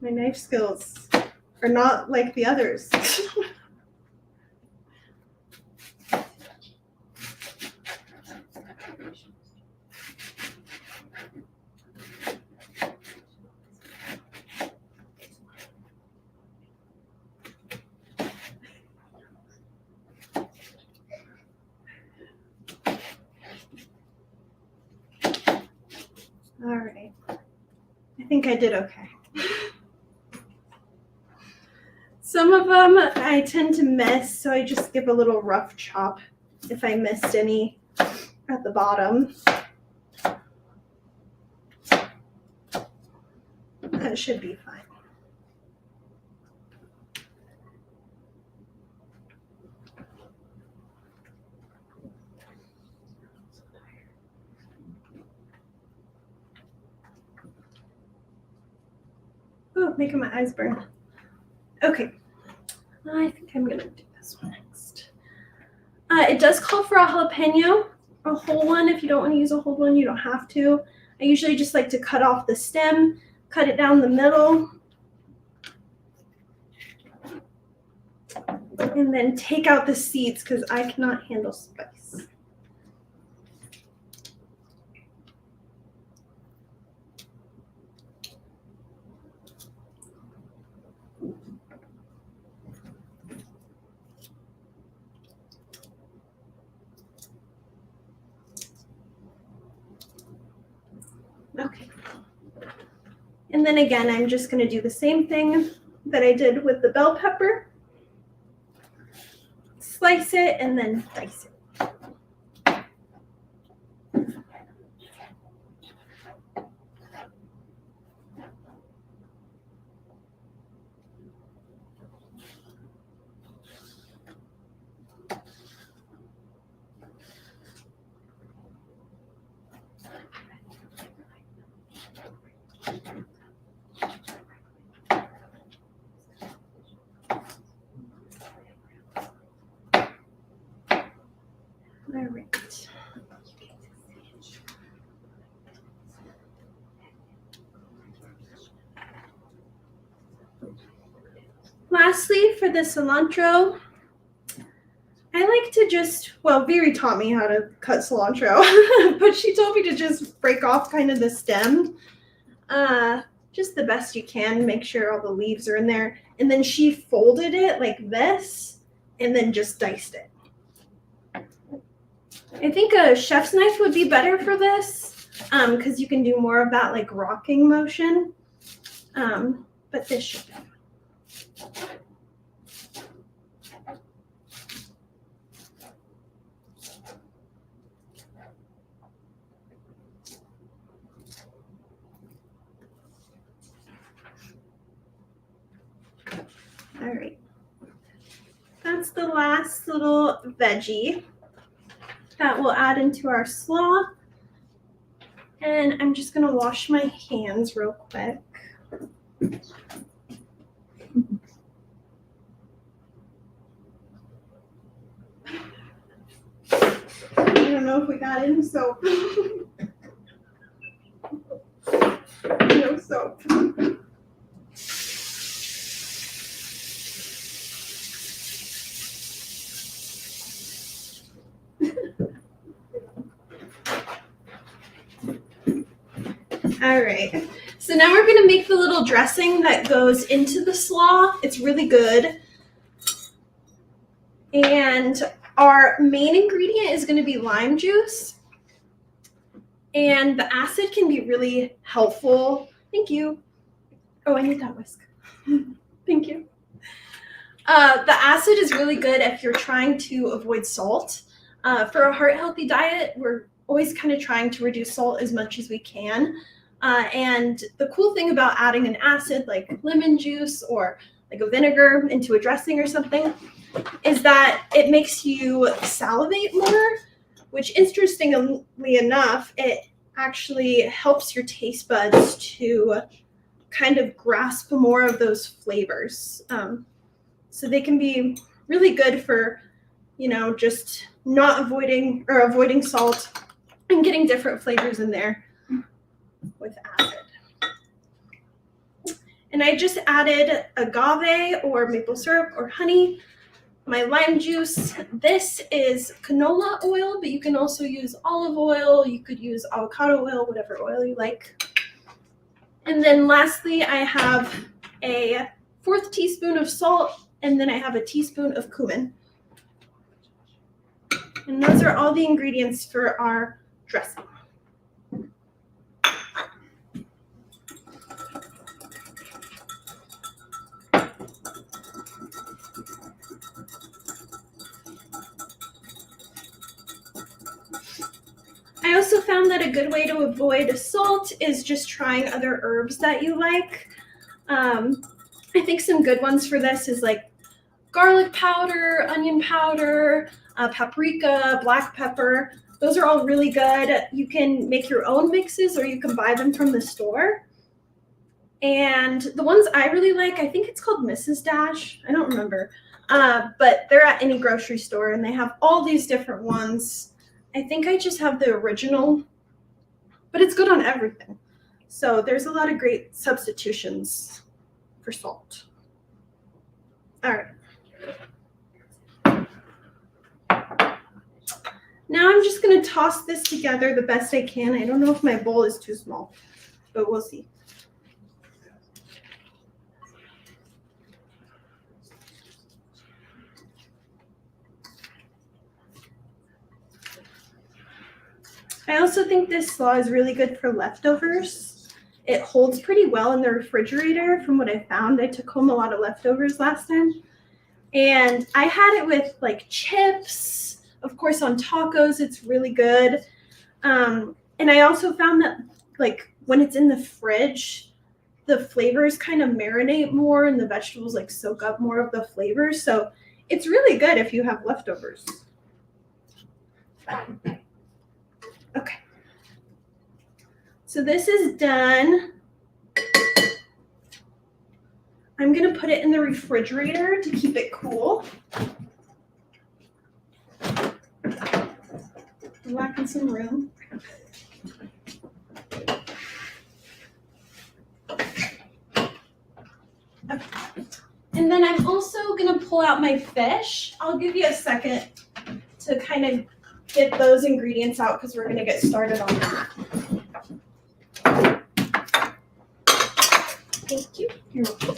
My knife skills are not like the others. All right. I think I did okay. Some of them I tend to miss, so I just give a little rough chop if I missed any at the bottom. That should be fine. Oh, making my eyes burn. Okay, I think I'm gonna do this one next. It does call for a jalapeno, a whole one. If you don't want to use a whole one, you don't have to. I usually just like to cut off the stem, cut it down the middle, and then take out the seeds because I cannot handle spice. Okay. And then again, I'm just going to do the same thing that I did with the bell pepper. Slice it and then dice it. All right. Lastly, for the cilantro, I like to just, well, Viri taught me how to cut cilantro, but she told me to just break off kind of the stem, just the best you can, make sure all the leaves are in there. And then she folded it like this and then just diced it. I think a chef's knife would be better for this because you can do more of that like rocking motion, but this should be. All right, that's the last little veggie that we'll add into our slaw. And I'm just gonna wash my hands real quick. I don't know if we got any soap. No soap. All right, so now we're gonna make the little dressing that goes into the slaw. It's really good. And our main ingredient is gonna be lime juice. And the acid can be really helpful. Thank you. Oh, I need that whisk. Thank you. The acid is really good if you're trying to avoid salt. For a heart-healthy diet, we're always kind of trying to reduce salt as much as we can. And the cool thing about adding an acid like lemon juice or like a vinegar into a dressing or something is that it makes you salivate more, which interestingly enough, it actually helps your taste buds to kind of grasp more of those flavors. So they can be really good for, you know, just not avoiding salt and getting different flavors in there with acid. And I just added agave or maple syrup or honey, my lime juice. This is canola oil, but you can also use olive oil. You could use avocado oil, whatever oil you like. And then lastly, I have a 1/4 teaspoon of salt, and then I have a teaspoon of cumin. And those are all the ingredients for our dressing. I also found that a good way to avoid salt is just trying other herbs that you like. I think some good ones for this is like garlic powder, onion powder, paprika, black pepper. Those are all really good. You can make your own mixes or you can buy them from the store. And the ones I really like, I think it's called Mrs. Dash. I don't remember. But they're at any grocery store and they have all these different ones. I think I just have the original, but it's good on everything. So there's a lot of great substitutions for salt. All right. Now I'm just gonna toss this together the best I can. I don't know if my bowl is too small, but we'll see. I also think this slaw is really good for leftovers. It holds pretty well in the refrigerator from what I found. I took home a lot of leftovers last time. And I had it with like chips, of course on tacos, it's really good. And I also found that like when it's in the fridge, the flavors kind of marinate more and the vegetables like soak up more of the flavors. So it's really good if you have leftovers. Okay. So this is done. I'm gonna put it in the refrigerator to keep it cool. We're lacking some room. Okay. And then I'm also gonna pull out my fish. I'll give you a second to kind of get those ingredients out because we're gonna get started on that. Thank you. You're welcome.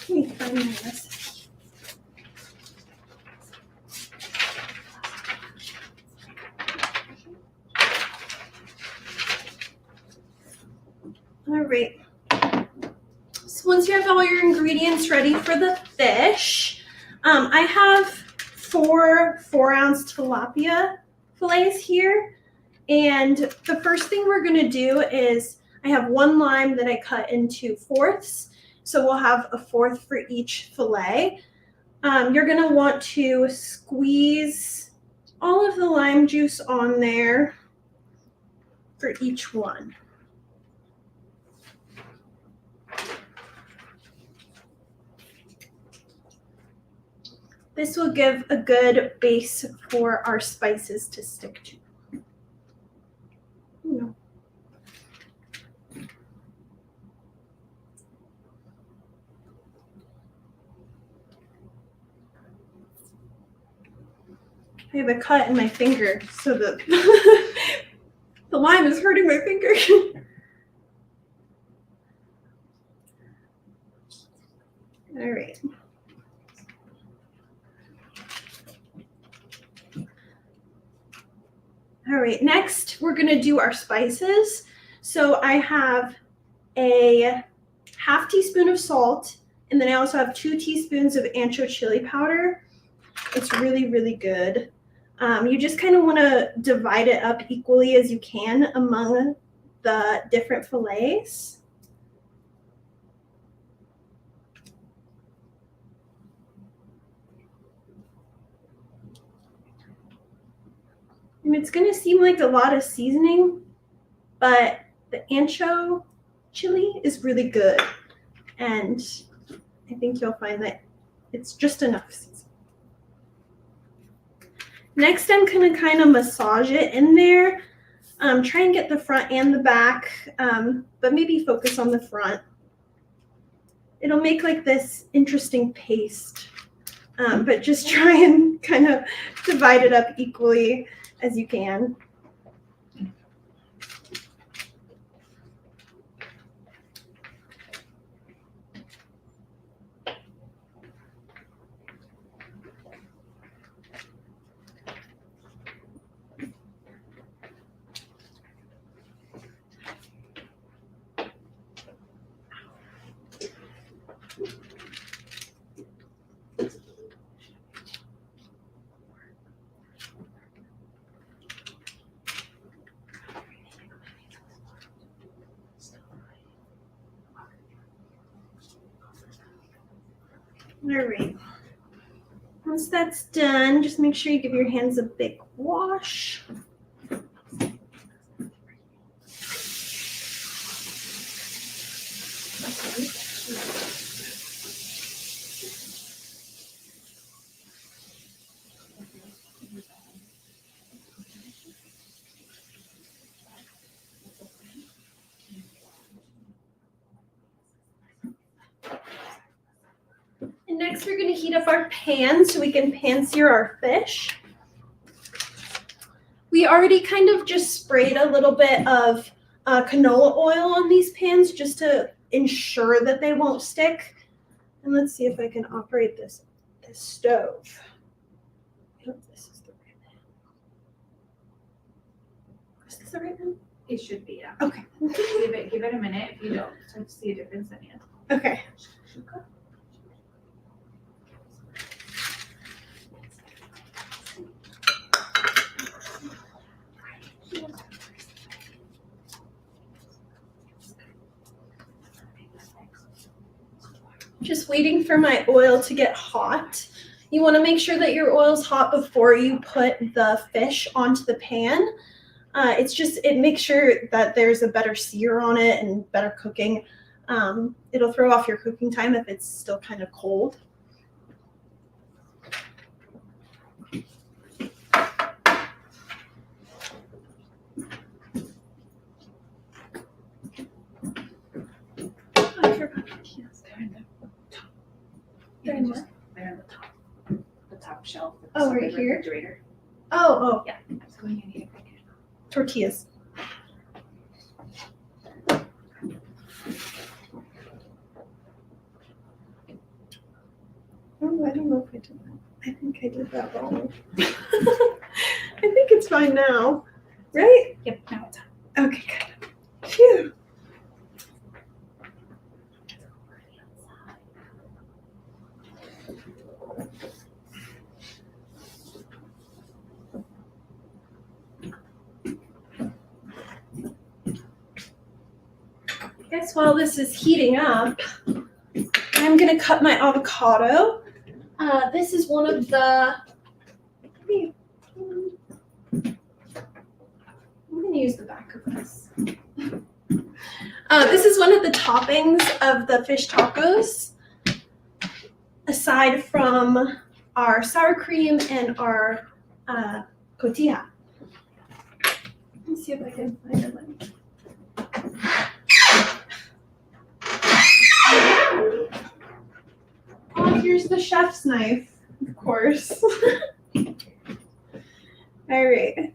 Let me find my recipe. All right. So once you have all your ingredients ready for the fish, I have 4 4-ounce tilapia fillets here. And the first thing we're gonna do is I have 1 lime that I cut into 4ths. So we'll have a 4th for each fillet. You're gonna want to squeeze all of the lime juice on there for each one. This will give a good base for our spices to stick to. No. I have a cut in my finger, so the the lime is hurting my finger. All right. All right, next we're gonna do our spices. So I have a 1/2 teaspoon of salt, and then I also have 2 teaspoons of ancho chili powder. It's really, really good. You just kind of want to divide it up equally as you can among the different fillets. And it's going to seem like a lot of seasoning, but the ancho chili is really good. And I think you'll find that it's just enough seasoning. Next, I'm going to kind of massage it in there. Try and get the front and the back, but maybe focus on the front. It'll make like this interesting paste, but just try and kind of divide it up equally as you can. All right. Once that's done, just make sure you give your hands a big wash. And next we're going to heat up our pan so we can pan-sear our fish. We already kind of just sprayed a little bit of canola oil on these pans just to ensure that they won't stick. And let's see if I can operate this stove. I hope this is the right one. Is this the right one? It should be, yeah. Okay. Give it a minute. If you don't start to see a difference, then yeah. Okay. Just waiting for my oil to get hot. You want to make sure that your oil's hot before you put the fish onto the pan. It makes sure that there's a better sear on it and better cooking. It'll throw off your cooking time if it's still kind of cold. I forgot. Yes, they're in the top. They're in what? They're in the top. The top shelf. Oh, Sorry, right here? refrigerator. Oh, Yeah. I was going in here. tortillas. Oh, I don't know if I did that. I think I did that wrong. I think it's fine now, right? Yep, now it's on. Okay, good. Phew. Guess while this is heating up, I'm gonna cut my avocado. This is one of the. I'm gonna use the back of this. This is one of the toppings of the fish tacos. Aside from our sour cream and our cotija. Let me see if I can find a link. Oh, here's the chef's knife, of course. All right.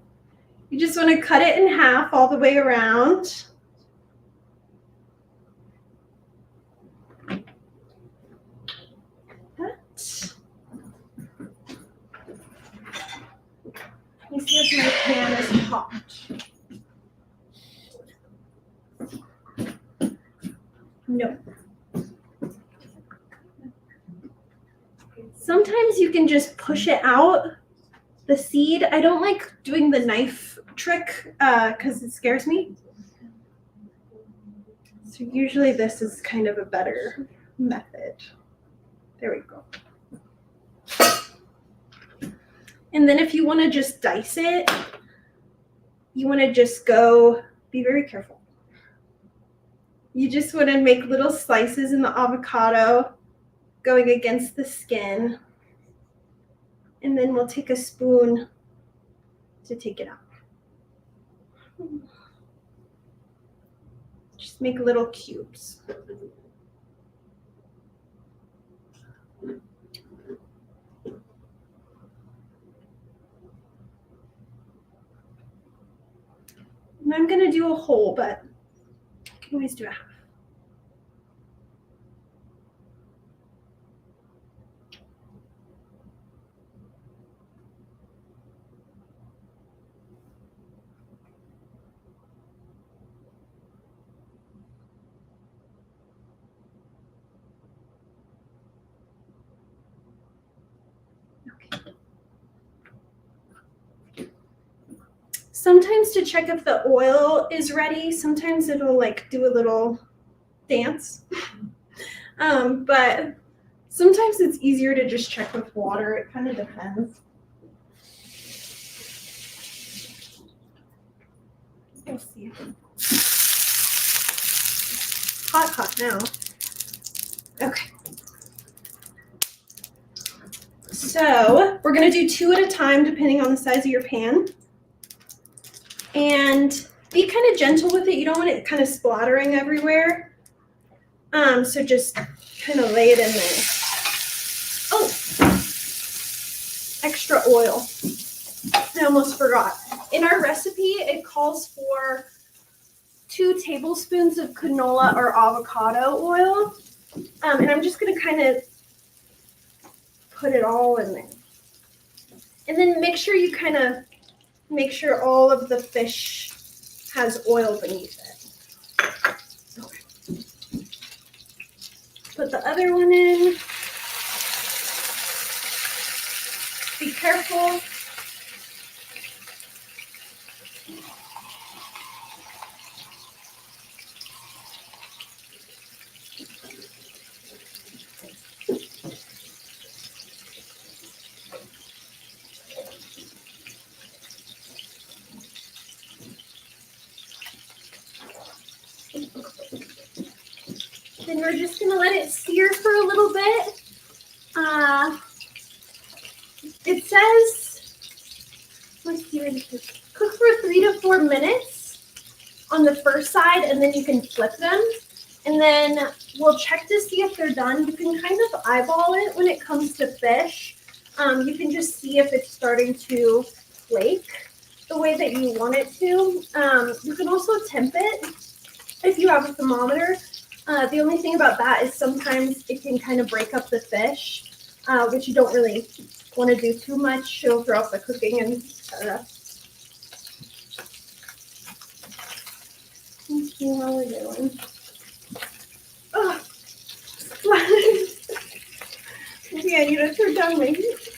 You just want to cut it in half all the way around. Let me see if my pan is hot. No. Sometimes you can just push it out, the seed. I don't like doing the knife trick because it scares me. So usually this is kind of a better method. There we go. And then if you want to just dice it, you want to just go, be very careful. You just want to make little slices in the avocado going against the skin. And then we'll take a spoon to take it out. Just make little cubes. And I'm gonna do a whole, but I can always do a half. Sometimes to check if the oil is ready, sometimes it'll like do a little dance. But Sometimes it's easier to just check with water. It kind of depends. We'll see. Hot now. Okay. So we're gonna do 2 at a time depending on the size of your pan. And be kind of gentle with it. You don't want it kind of splattering everywhere. So just kind of lay it in there. Oh, extra oil. I almost forgot. In our recipe, it calls for 2 tablespoons of canola or avocado oil. And I'm just gonna kind of put it all in there. And then make sure you kind of make sure all of the fish has oil beneath it. Okay. Put the other one in. Be careful. Then we're just gonna let it sear for a little bit. It says, let's see, cook for 3 to 4 minutes on the first side, and then you can flip them. And then we'll check to see if they're done. You can kind of eyeball it when it comes to fish. You can just see if it's starting to flake the way that you want it to. You can also temp it if you have a thermometer. The only thing about that is sometimes it can kind of break up the fish, which you don't really want to do too much. It'll throw off the cooking and let's see how we're doing. Oh, okay, I need to turn down my heat.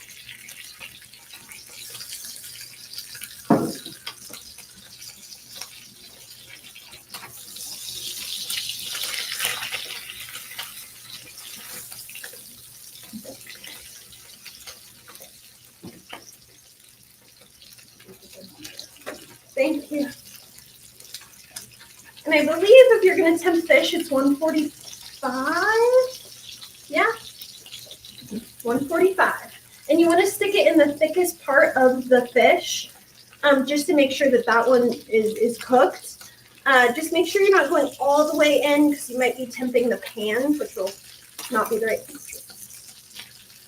Thank you. And I believe if you're going to temp fish, it's 145. Yeah, 145. And you want to stick it in the thickest part of the fish, just to make sure that that one is cooked. Just make sure you're not going all the way in because you might be temping the pan, which will not be the right thing.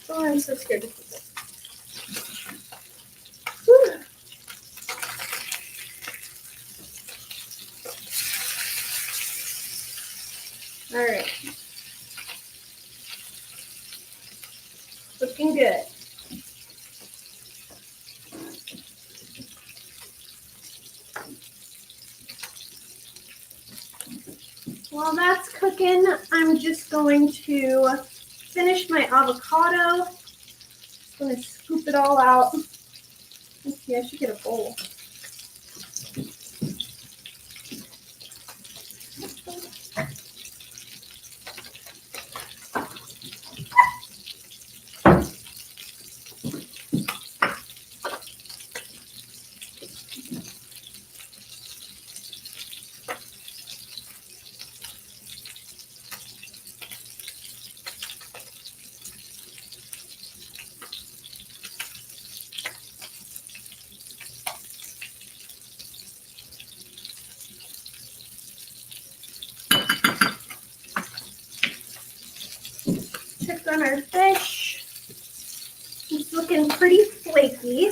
Oh, I'm so scared to keep it. Whew. All right. Looking good. While that's cooking, I'm just going to finish my avocado. Just going to scoop it all out. Let's see, I should get a bowl. Check on our fish. It's looking pretty flaky.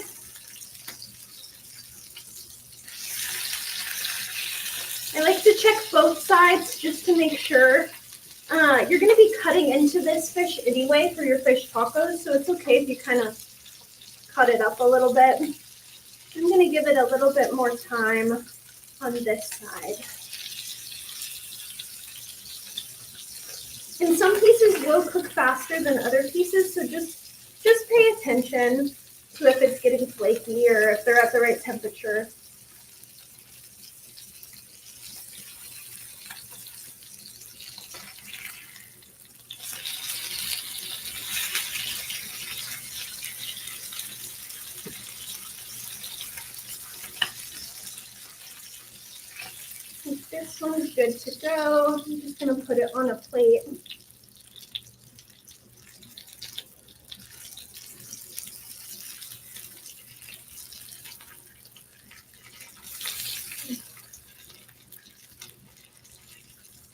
I like to check both sides just to make sure. You're going to be cutting into this fish anyway for your fish tacos, so it's okay if you kind of cut it up a little bit. I'm going to give it a little bit more time on this side. And some pieces will cook faster than other pieces, so just pay attention to if it's getting flaky or if they're at the right temperature. think this one's good to go. I'm just gonna put it on a plate.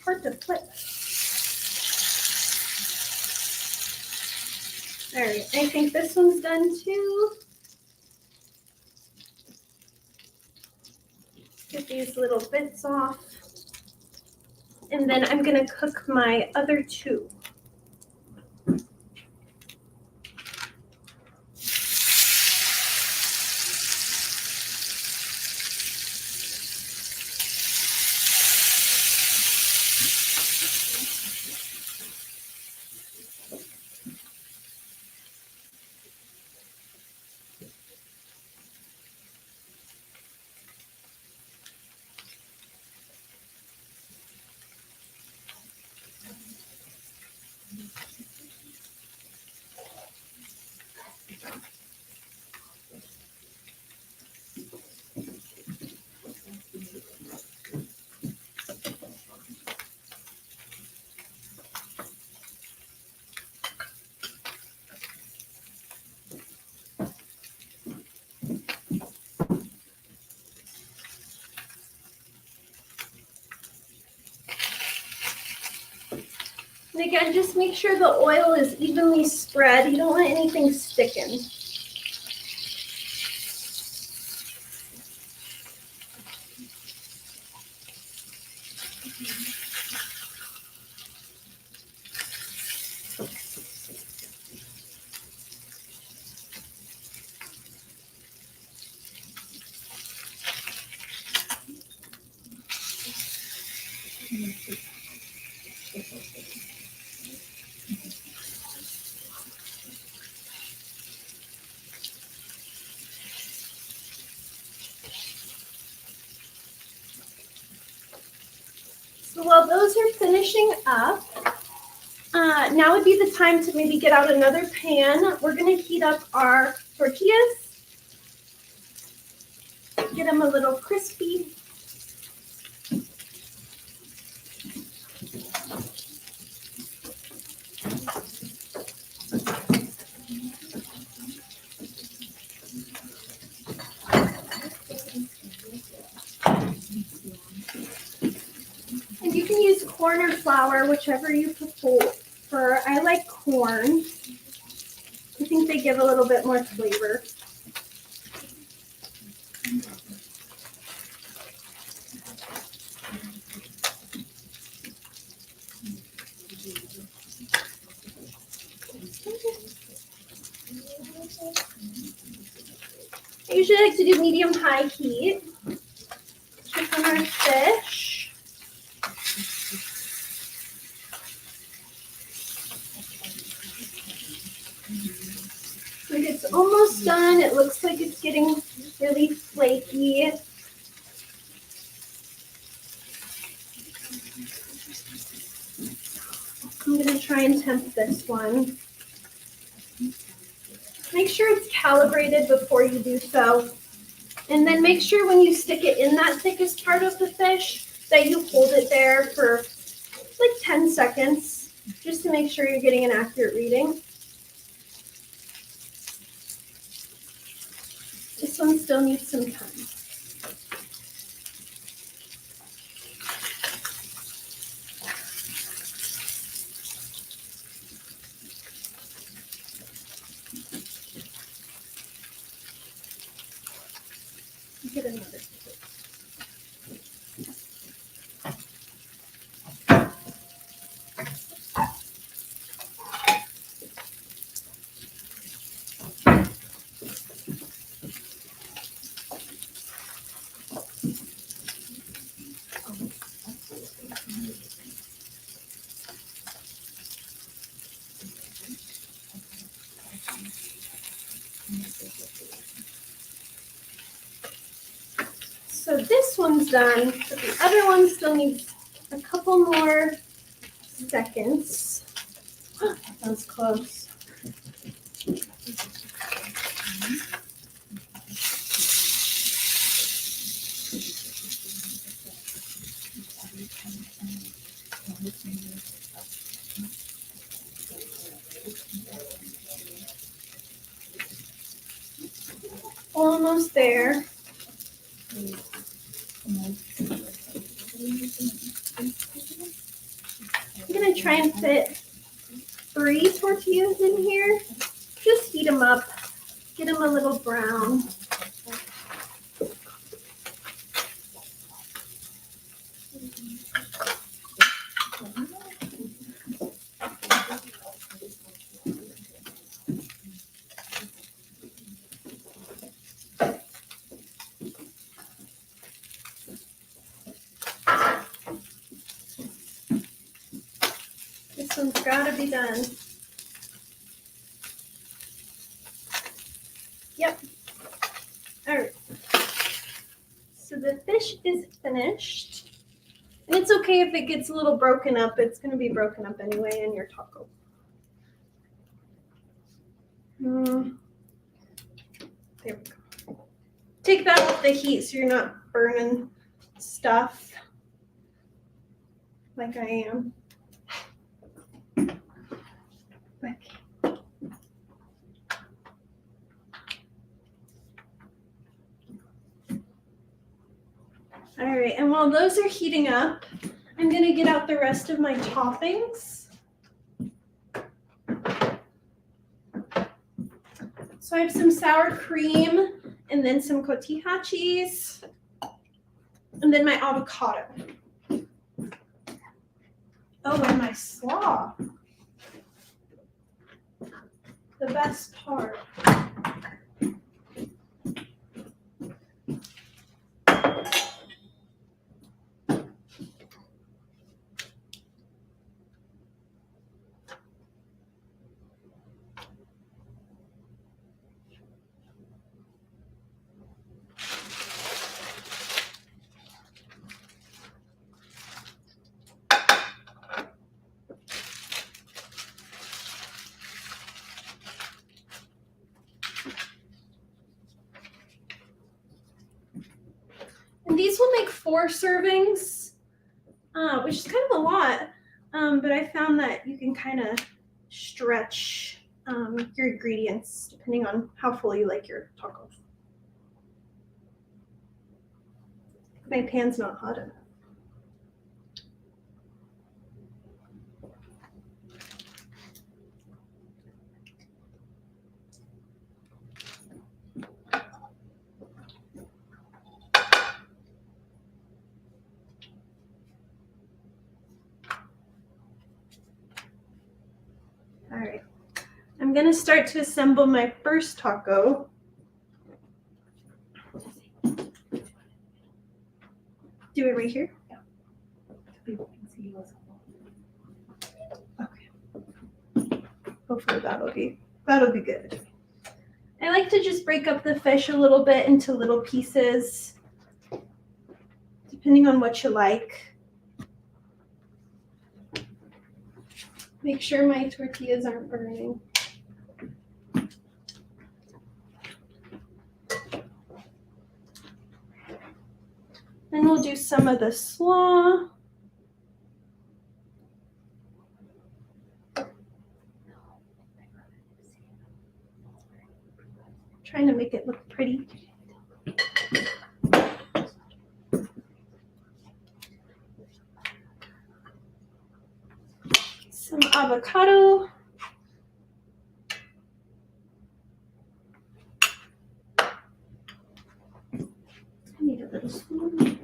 Hard to flip. All right, I think this one's done too. Get these little bits off. And then I'm gonna cook my other two. And again, just make sure the oil is evenly spread. You don't want anything sticking. So while those are finishing up, now would be the time to maybe get out another pan. We're gonna heat up our tortillas. Get them a little crispy. And you can use corn or flour, whichever you prefer. I like corn. I think they give a little bit more flavor. I usually like to do medium-high heat. Check on our fish. Like it's almost done. It looks like it's getting really flaky. I'm gonna try and temp this one. Make sure it's calibrated before you do so. And then make sure when you stick it in that thickest part of the fish that you hold it there for like 10 seconds, just to make sure you're getting an accurate reading. This one still needs some time. Get another plate. So this one's done, but the other one still needs a couple more seconds. That was close. almost there. I'm gonna try and fit 3 tortillas in here. Just heat them up, get them a little brown. This one's gotta be done. Yep. All right. So the fish is finished. And it's okay if it gets a little broken up. It's gonna be broken up anyway in your taco. There we go. Take that off the heat so you're not burning stuff like I am. Okay. All right, and while those are heating up, I'm gonna get out the rest of my toppings. So I have some sour cream and then some cotija cheese and then my avocado. Oh, and my slaw. The best part. And these will make 4 servings, which is kind of a lot, but I found that you can kind of stretch your ingredients depending on how full you like your tacos. My pan's not hot enough. All right, I'm gonna start to assemble my first taco. Do it right here? People can see what's Okay. Hopefully that'll be good. I like to just break up the fish a little bit into little pieces, depending on what you like. Make sure my tortillas aren't burning. Then we'll do some of the slaw. Trying to make it look pretty. Some avocado. I need a little spoon.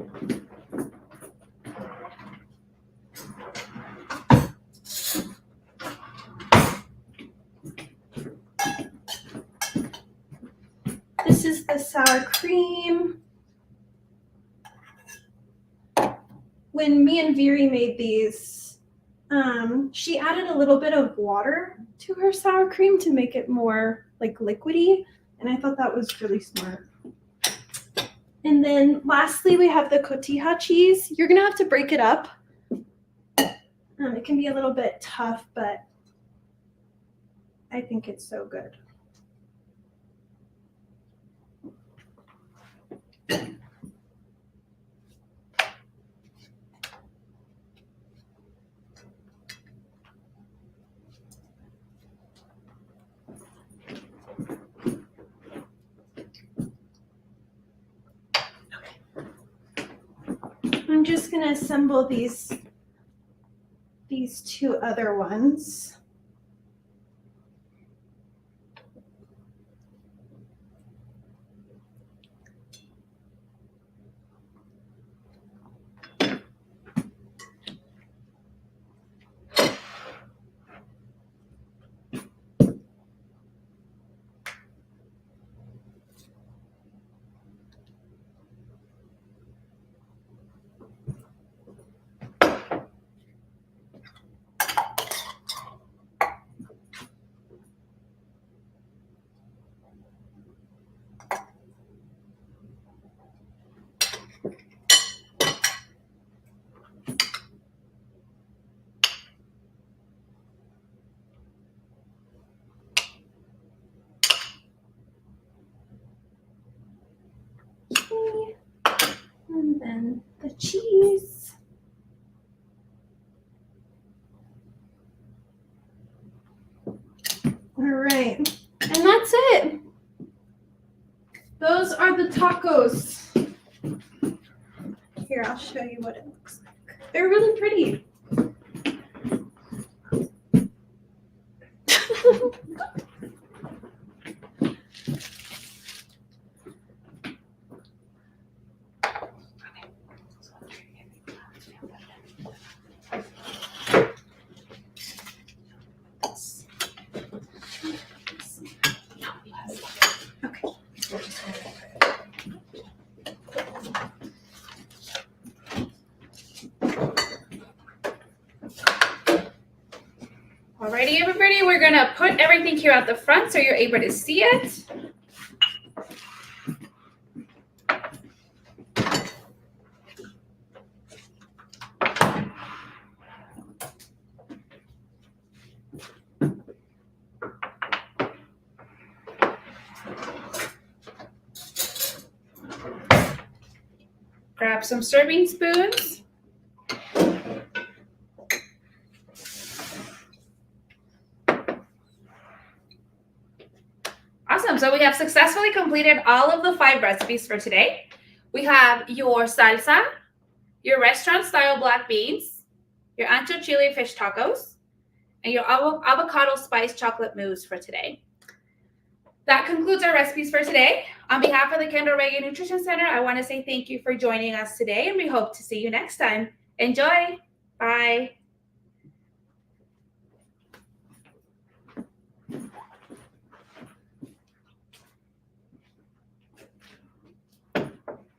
This is the sour cream. When me and Viri made these, she added a little bit of water to her sour cream to make it more like liquidy, and I thought that was really smart. And then lastly, we have the cotija cheese. You're gonna have to break it up. It can be a little bit tough, but I think it's so good. I'm just gonna assemble these two other ones. Okay. And then the cheese. All right, and that's it. Those are the tacos. Here, I'll show you what it looks like. They're really pretty. Okay. Alrighty, everybody, we're gonna put everything here at the front so you're able to see it. Grab some serving spoons. Awesome. So we have successfully completed all of the 5 recipes for today. We have your salsa, your restaurant-style black beans, your ancho chile fish tacos, and your avocado spice chocolate mousse for today. That concludes our recipes for today. On behalf of the Kendall Reagan Nutrition Center, I want to say thank you for joining us today, and we hope to see you next time. Enjoy. Bye.